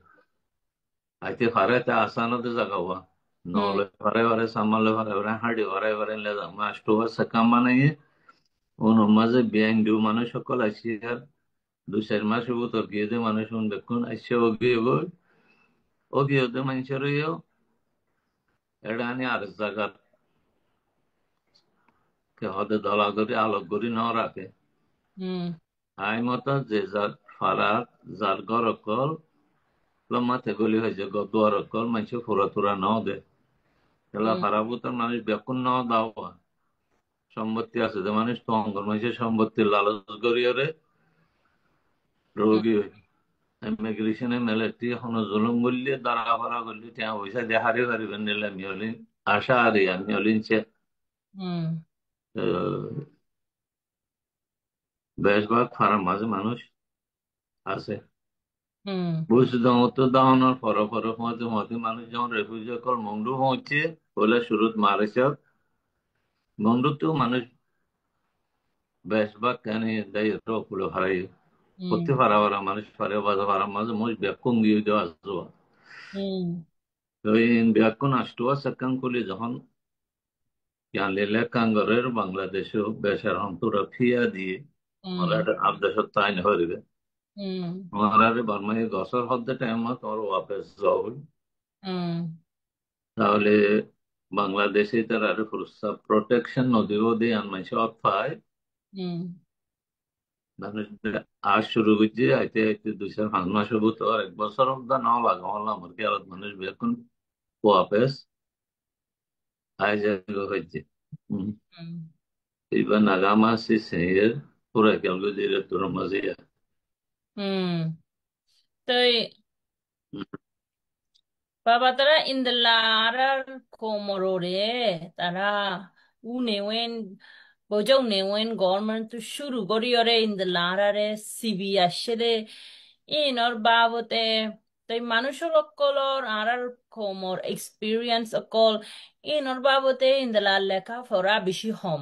আইতে ফারে তে আসানতে জায়গা হওয়া হুম নহলে ফারে ফারে সামালে ফারে ফারে হাঁড়ি ফারে ফারে লে যাও আসতো সাকা বানাই ওর মাঝে বিআইন দু মানুষ সকল আসি আর 2-4 মাসের ভিতর গিয়ে যে মানুষ দেখুন আসছে ও গিয়ে ওদের মানুষের এটা আনি আর এক জায়গার কে হতে দলা করে আলোক করি ন রাখে হুম আই মতো যে যার ফারাক যার ঘর অকল মাথে গলি হয়েছে দুয়ার অকল মানুষ ফুরা তুরা ন দে এলা হুম ফারাবুতার মানুষ বেকুন ন দাওয়া সম্পত্তি আছে যে মানুষ তো অঙ্গর মানুষের সম্পত্তি লালচ করিয়ে রোগী ইমিগ্রেশনে মেলেটি হন জুলুম করলে দাঁড়া ফাড়া করলে টিয়া পয়সা দিয়ে হারি পারিবেন নিলে মিয়লিন আশা হারি মিয়লিন সে হুম বেশভাগ ফারার মাঝে মানুষ আছে হুম বুঝতে মতো দাওয়ানোর পর মাঝে মাঝে মানুষ যখন রেফিউজি কল মংডু পৌঁছে বলে শুরুত মালয়েশিয়া মংডুতেও মানুষ বেশভাগ কেন দায়িত্ব পুরো হারাই হুম করতে পারা ওরা মানুষ পারে বাজা পারা মাঝে মুজ ব্যাকুং গিয়ে দেওয়া আসবো হুম তো এই ব্যাকুন আসতুয়া সাকাং কুলি যখন ইয়ানলিলে কাঙ্গরের বাংলাদেশেও বেশার অন্তরা ফিয়া দিয়ে হুম ওরা আবদেশত তাইন হরিবে হুম ওরা বার্মাই গসর হদ্দে টাইম তোর ওয়াপেস যাও হুম তাহলে বাংলাদেশে তারা প্রস্তাব প্রোটেকশন নদীও দিয়ে আনমাইছে পায় হুম মানুষ আজ শুরু করছে আইতে আইতে 2-5 মাস হবো তো আর 1 বছর অব্দা নাও লাগা হল আমার কি আর মানুষ বেকুন ওয়াপেস আয় জায়গা হয়েছে হুম এইবার নাগামা সে সের পুরা কেমন দিলে তোর মাঝে হুম Baba tara indelarar komorore tara unewen bojo newen government tu shuru goriore indelarare sibi ashere inor babote tai manusho kolor arar komor experience okol inor babote indela leka fora bishi hom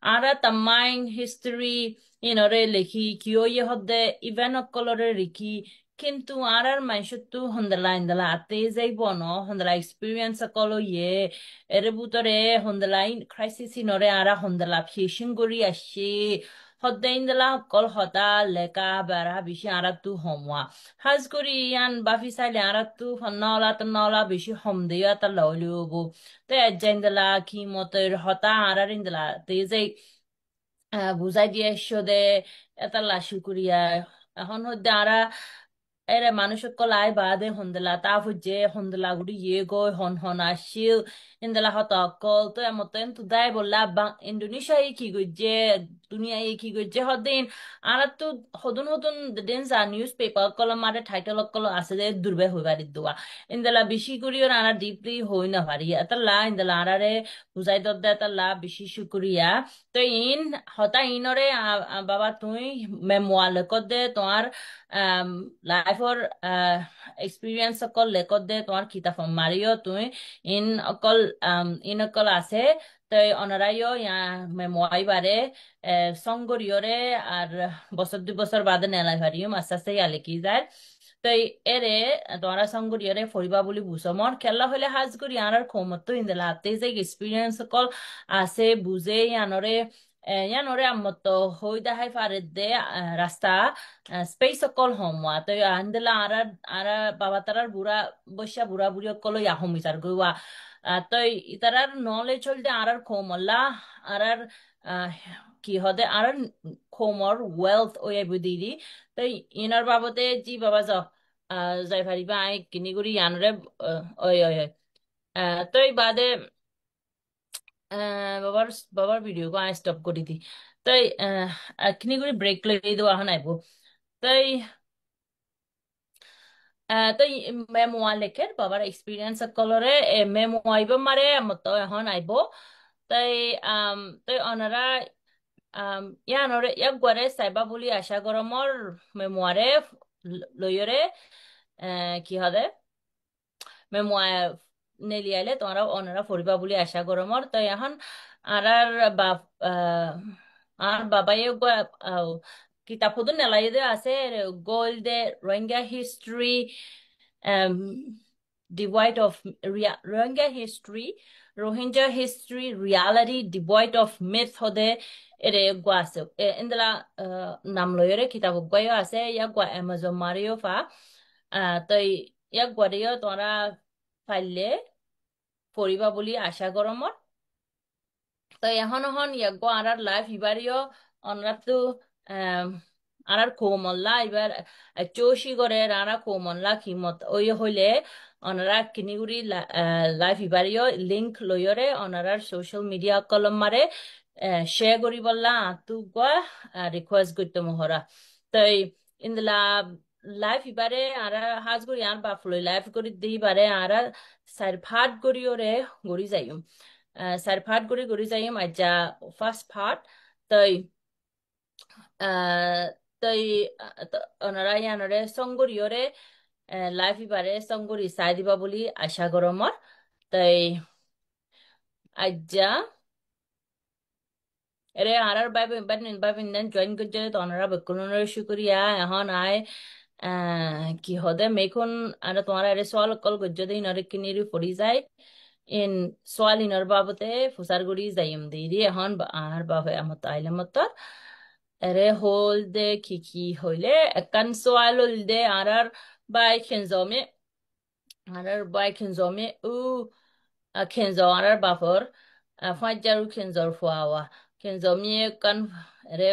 ara tamain history inore lekhi kiyo ye hodde event okolore riki কিন্তু আর মাইসতো হন্দলা ইন্দলা আতে যাইব ন হন্দলা experience সকলো ইয়ে এর বুতরে হন্দলা crisis নরে আরা হন্দলা fishing করি আসছে হদ্দে ইন্দলা কল হতা লেকা বেড়া বেশি আরা তু হমওয়া হাজ করি ইয়ান বাফি চাইলে আরা তু নলা বেশি হম দিয়া তা ললিওবো তো এজাইন্দলা কি মতের হতা আরার ইন্দলা তে যাই বুঝাই দিয়ে এসো দে এটা লাশু করিয়া এখন হদ্দে আরা এরে মানুষ কলাই বাদে হন্দলা তা ফুজে হন্দলা গুড়ি ইয়ে গই হন হন আসিল ইন্দলা হত অকল তো এমতেন তু দাই বললা ইন্দোনেশিয়া কি গইজে দুনিয়া কি গইজে হদিন আর তো হদুন হদুন দিন যা নিউজ পেপার কলম মারে টাইটেল কল আছে যে দুর্বে হই বাড়ি দোয়া ইন্দলা বেশি করিও আনা ডিপলি হই না পারি এতলা ইন্দলা আরারে বুঝাই দদ্দা এতলা বেশি শুক্রিয়া তো ইন হতা ইনরে বাবা তুই মেমোয়াল কদে তোমার লাইফৰ এক্সপিৰিয়েঞ্চ অকল লেকত দে তোমাৰ কিতাপ মাৰিও তুমি ইন অকল আছে তই অনারাইও ইয়া মেমোয়াই বারে সঙ্গরিয়রে আর বছর 2 বছর বাদে নেলাই ভারিও আস্তে আস্তে ইয়ালে কি যায় তই এরে তোরা সঙ্গরিয়রে ফরিবা বলি বুঝমর খেলা হলে হাজ করি আর খমত তো ইন্দে লাতে যে এক্সপিরিয়েন্স অকল আছে বুঝে ইয়ানরে আম্মত হই দাহাই ফারে রাস্তা স্পেস অকল হমওয়া তো আন্দলা আরা বাবা তারার বুড়া বুড়ি অকল ইয়াহম বিচার গইয়া তো ইতারার নলেজ হলতে আরার খোমল্লা আরার আহ, কি হদে আরার খোমর ওয়েলথ ওই বুদিদি তো ইনার বাবদে জি বাবা যাই পারিবা আই কিনি করি ইয়ানরে ওই ওই ওই তো এই বাদে বাবার বাবার ভিডিও কো আই স্টপ করে দি তাই কিনি করে ব্রেক লই দেওয়া হন আইব তাই তাই মেমোয়া লেখের বাবার এক্সপিরিয়েন্স কলরে মেমোয়া আইব মারে মতো এখন আইব তাই আম তাই অনারা ইয়ানরে ইয়াক গরে সাইবা বলি আশা গরমর মেমোয়ারে লইরে কি হদে মেমোয়া নেলিয়াইলে তোমরা অনারা ফরিবা বলি আশা গরমর তো এখন আর বাপ আর বাবাই কিতাপ হদুন নেলাই দে আছে গোল দে Rohingya history devoid of Rohingya history Rohingya history reality devoid of myth হদে এরে গো আছে ইন্দলা নাম লয়রে কিতাব গয় আছে ইয়াক গো অ্যামাজন মারিও ফা তই ইয়াক গড়িও তোরা পাইলে পড়িবা বুলি আশা গরমত তো এখন এখন ইয়াগো আরার লাইফ ইবারিও অনরাতো আরার কোমল্লা এবার চৌষি করে রানা কোমল্লা কিমত ওই হইলে অনারা কিনিগুড়ি লাইফ ইবারিও লিঙ্ক লইরে অনারার সোশ্যাল মিডিয়া কলম মারে শেয়ার করি বললা আতু গা রিকোয়েস্ট করতে মহরা তাই ইন্দলা লাইফ ইবারে আরা হাজ করি আর বাফলই লাইফ করি দিই বারে আরা সাইড ভাত করিওরে গড়ি যাইম চার ভাট গড়ি গড়ি যাইম আজ্জা ফার্স্ট ভাট তই তই অনৰা ইয়ানৰে সংগৰিয়ৰে লাইফ ইবাৰে সংগৰি চাই দিবা বুলি আশা গৰমৰ তই আজ্জা এরে আরার বাইবে বাইবে দেন জয়েন করছে তো অনারা বেকুনের শুক্রিয়া এখন আয় কি হদে মেখন আর তোমার এরে সোয়াল কল গজ্জে দিন আর কিনিরি পড়ি যায় ইন সোয়াল ইনর বাবতে ফুসার গুড়ি যাইম দিদি এখন আর বাবে আমত আইলে মত এরে হল দে কি হইলে একান সোয়াল হল দে আর বাই খেনজমে আনার বাই খেনজমে খেনজাও আনার বাফর ফাঁজারু খেনজার ফুয়াওয়া খেনজমিয়ে কান রে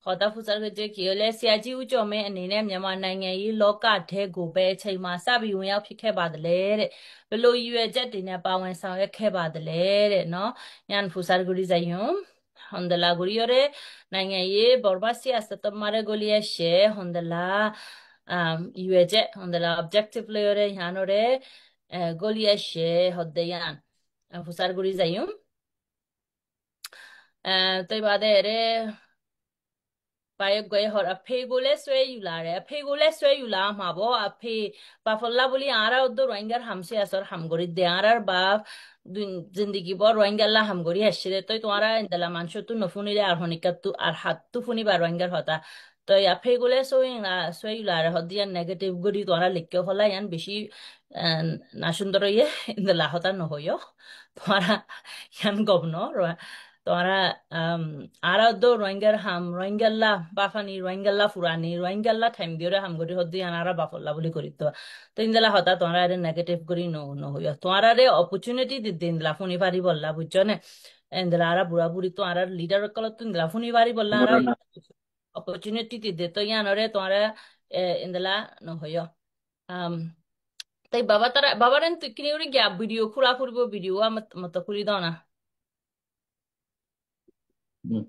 hota fusar ge je ki le sia ji u jo me ani ne Myanmar နိုင်ငံရေးလောကထဲကိုပဲအချိန်မှာစပြီးဝင်ရောက်ဖြစ်ခဲ့ပါတယ်တဲ့ဘယ်လိုရည်ရွယ်ချက်တွေနဲ့ပါဝင်ဆောင်ရွက်ခဲ့ပါတယ်တဲ့နော်ညန်ဖူဆာဂူရီဇယွန်ဟွန်ဒလာဂူရီရယ်နိုင်ငံရေးဘော်ဘာစီယာစတမာရဂိုလီယရှေဟွန်ဒလာရည်ရွယ်ချက်ဟွန်ဒလာ objective လေရယ်ညာနိုရယ်ဂိုလီယရှေဟတ်ဒယန်ဖူဆာဂူရီဇယွန်တိုင်ပါတယ်ရယ် ပါရကွယ်ဟောအဖေကိုလည်းဆွဲယူလာတယ်အဖေကိုလည်းဆွဲယူလာမှာပေါ့အဖေဘာဖလာဘလီအာရာဒိုရိုင်းဂါဟမ်ဆီအဆောဟမ်ဂိုရီဒေအာရာဘာजिंदगी बो रोहिंग्या ला हम गोरी हशरे तो तुम्हारा इंदला मानशो तू नफुनी रे आरहोनी का तू आरहात तू फुनी बार रोहिंग्या होता तो या फेगुले सोइला रे हदिया नेगेटिव गोरी तुम्हारा लिख के होला यान बेशी ना सुंदर ये इंदला होता न होयो तुम्हारा यान गबनो তোমারা আরো দো রোহিঙ্গাল্লা বাফানি রোহিঙ্গাল্লা ফুরানি রোহিঙ্গাল্লা ঠাইম দিয়ে হামগরি হদ্দি আনারা বাফল্লা বলি করি তো তো ইন্দলা হতা তোমারা আরে নেগেটিভ করি নহইয়া তোমারা রে অপরচুনিটি দিতে ইন্দলা ফুনি পারি বললা বুঝছো না ইন্দলা আরা বুড়া বুড়ি তো আর লিডার কল তো ইন্দলা ফুনি পারি বললা আর অপরচুনিটি দিতে তো ইয়ানরে তোমারা ইন্দলা নহইয়া তাই বাবারেন তুই কিনে গিয়া ভিডিও খুরা ফুরবো ভিডিও মত খুলি দাও না Hmm.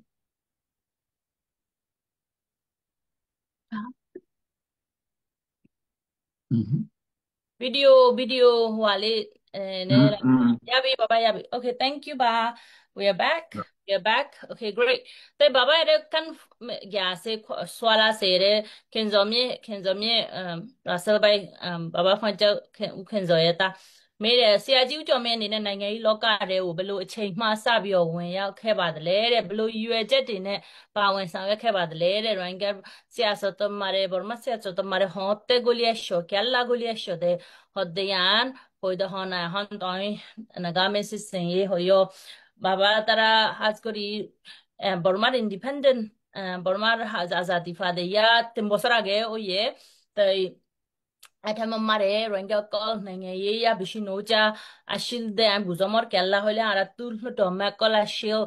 Mhm. Video wale Mm, ne mm. yabi baba yabi. Okay, thank you ba. We are back. We are back. Okay, great. Te baba ere kan ya se swala se ere kenzomi rasal bai baba fanja kenzoyeta မေးတယ်ဆရာကြီးဦးကျော်မင်းအနေနဲ့နိုင်ငံရေးလောကထဲကိုဘယ်လိုအချိန်မှစပြီးတော့ဝင်ရောက်ခဲ့ပါသလဲတဲ့ဘယ်လိုရည်ရွယ်ချက်တွေနဲ့ပါဝင်ဆောင်ရွက်ခဲ့ပါသလဲတဲ့ရိုင်းကsiyasa tomare borma siyasa tomare hotte guliya sho kyalla guliya sho de hoddeyan hoida hona hon toy nagame sissen ye hoyo baba tara haz kori bormar independent bormar haz azadi fade ya timbosara ge oye tai အဲ့ထမမရဲရင်ကကောနိုင်ငံရေးရဘရှိနိုချာအရှိလ်ဒဲဘူဇမရကလာဟိုလေအရတူလတော်မကလာရှိလ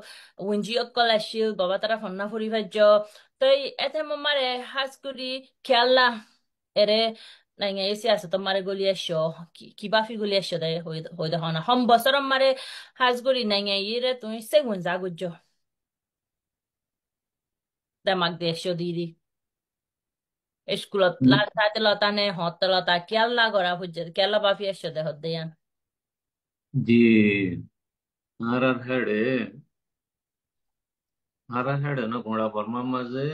ဝင်ဂျီကလာရှိလဘဘတရဖနာဖူရီဖဂျောတိုင်အဲ့ထမမရဲဟတ်စကူဒီကလာအဲ့ရနိုင်ငံရေးဆရာစတမရဂိုလီယရှောကီဘာဖီဂိုလီယရှောတဲ့ဟိုဒဟနာဟမ်ဘဆရမရဲဟတ်စကူဒီနိုင်ငံရေးရတူစိတ်ဝင်စားကိုဂျောတမတ်ဒေရှောဒီဒီ Esculot la tatelota ne hotelota kialla gora hujje kialla ba fiesho de hoddeyan जी हारार हेडे ना घोड़ा Burma माजे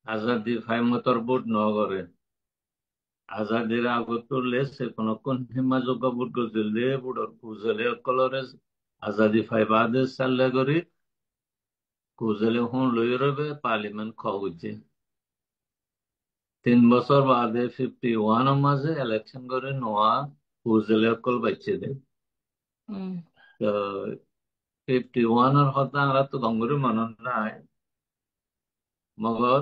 आजादी phi मतर बुट नगरे आजादीर আগতো লেসে কোন কোন হিমাজোগা বুট গজলে বুড়র কুজলে কলরেস Azadi phi বাদে সাল্লে গরি কুজলে হুন লই রবে পার্লিমেন্ট খগুজে 3 বছর বাদে 51 মাঝে ইলেকশন করে নোয়া কুজলে কল বাচ্চে দে তো 51 এর হতা আমরা তো গঙ্গুরি মনন নাই মগর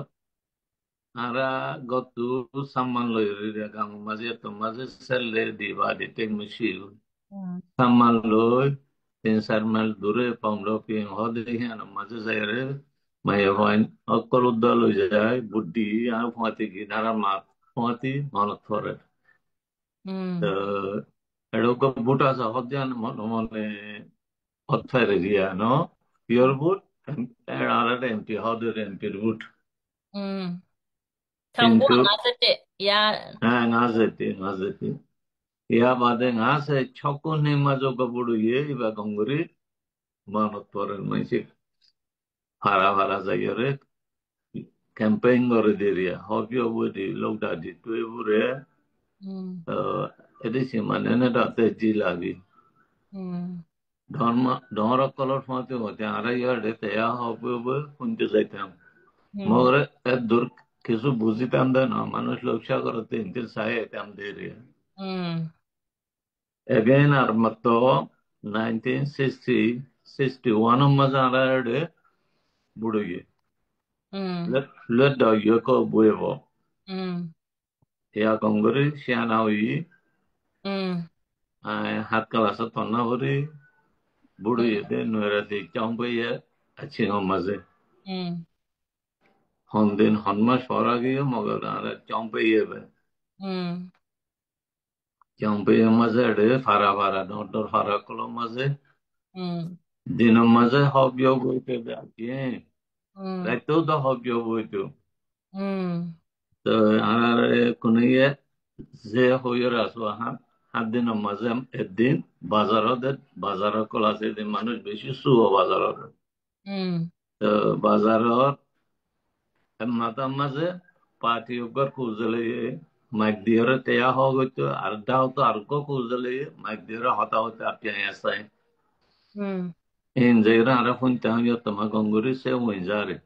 আমরা গত সাম্মান লই রে গাং মাঝে তো মাঝে সেলে দিবা দিতে মুশিল সাম্মান লই 3-4 মাইল দূরে পাউন্ড পিং হদে হিয়ান মাঝে যাই রে মাইয়া হইন অকল উদ্দা লই যায় বুদ্ধি আর ফাতি কি নারা মা ফাতি মনত পড়ে তো এডোক বুটা সা হদ্যান মনে মনে হত্যারে রিয়া নো পিওর বুট আর এমপি হদের এমপির বুট Tambua কিন্তু ngasete ya হ্যাঁ ngazeti ইয়া বাদে ngase ছকো নেমা যোগ বুড়ু ইয়ে ইবা গঙ্গুরি মানত পরের মাইসি ভাড়া ভাড়া যাইরে কেম্পেইন করে দিয়ে হবিও বই লোকটা দিত এবারে mm, এদেশে মানে না তাতে জি লাগি mm, ধর্ম ধর্মকলর মতে হতে আড়াই তেয়া হবে বই শুনতে যাইতাম mm, মগরে এর দূর কিছু বুঝিতাম দে না মানুষ লোকসা করতে ইন্তিল চাই এতাম দিয়ে mm, again আর মতো 1960 61 মজা আড়াই বুড়িয়ে mm, late the ইয়কো বইব mm, ya kongori sianawi mm, hat kala sa tonna hori buru yete nuera di champo ye achi maze mm, hondin honma shora giyo mogar ara champo ye be mm, champo ye maze de fara fara dor fara kolo maze mm, dino maze hobyo goite be ye mm, raito da hobyo goite mm, তো আর কোনিয়ে যে হইর আসো হাত দিন মাঝে একদিন বাজারত বাজার call আছে যে মানুষ বেশি শুভ বাজারত mm, তো বাজারত মাথা মাঝে পার্টি উপর খুঁজলে মাইক দিয়ে তেয়া হওয়া গইতো আর দাও তো আর খুঁজলে মাইক দিয়ে হতা হতে আপনি আসে mm, ইন যে আর ফোন তাহলে তোমার গঙ্গুরি সে হয়ে যারে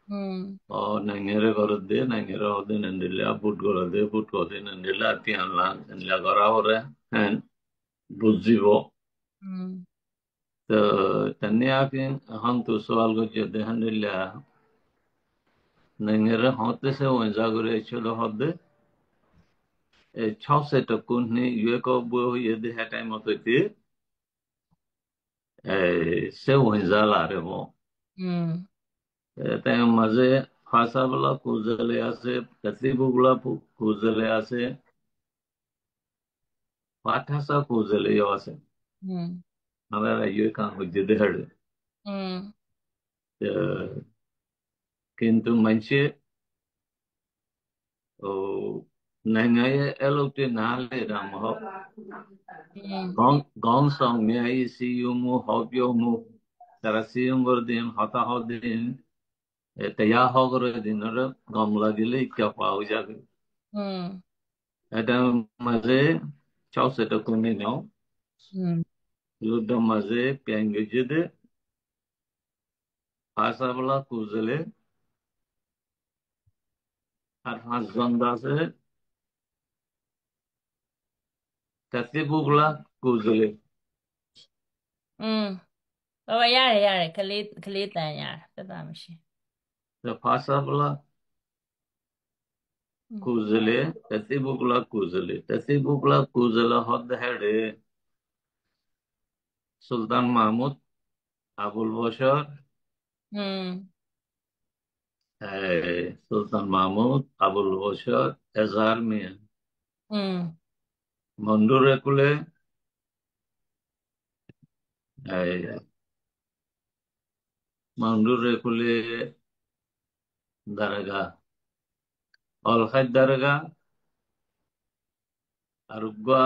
mm, ও নাঙ্গেরে ঘর দে নাঙ্গেরে হদে নন্দিলা বুট ঘর দে বুট হদে নন্দিলা আতি আনলা নন্দিলা ঘরা হরে হ্যাঁ বুঝিব mm, তো তেনে আকি এখন তো সওয়াল করছে দেখেন নিলা নাঙ্গেরে হতে সে ওজা করে ছিল হদে এই ছও সেট কোন নি ইয়ে কো বই হইয়ে দে হ্যাঁ মতো তে সে ওজা লারে বো mm, তাই মাঝে ফাঁসা বলা কুজলে আছে কাতিবুগুলা কুজলে আছে পাঠাসা কুজলেও আছে mm, আমরা ইয়ে কাম হইতে দেখাড়ে mm, কিন্তু মানুষে ও nangai elote nale ram ho mm, gong song me ai si yumu hobyo mu tara si yungor din hata ho din te ya ho gor din ro gom lagile ikka pau jabe mm, eta maze chau se to kuni no mm, ludo maze pyang jide asa bala kuzele আর পাঁচজন আছে কাতি বুগলা কুজলে mm. Oh, yare, yare, kalit na yare. Tata mishi. ফাঁসা বলা Mm, কুজলে কাতি বুগলা কুজলে কাতি বুগলা কুজলে হদ হেডে সুলতান মাহমুদ আবুল বশর mm, সুলতান মাহমুদ আবুল বশর এজাহার মিয়া mm, মন্ডুর একুলে মন্ডুর একুলে দারগা অলখাই দারগা আরুগা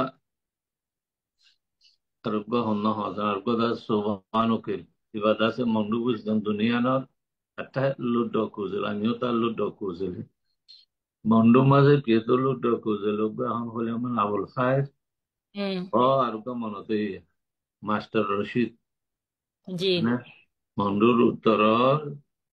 আরুগা হন্য হজন আরুগা দা সুবহান উকিল ইবা দাসে মন্ডু বুঝতাম দুনিয়ানোর একটা লুডো কুজল আমিও তার লুডো কুজল মন্ডু মাঝে পেতো লুডো কুজল এখন হলে আমার আবুল খায় mm. ও আরুগা মনতে মাস্টার রশিদ Ji. মানে মন্ডুর উত্তর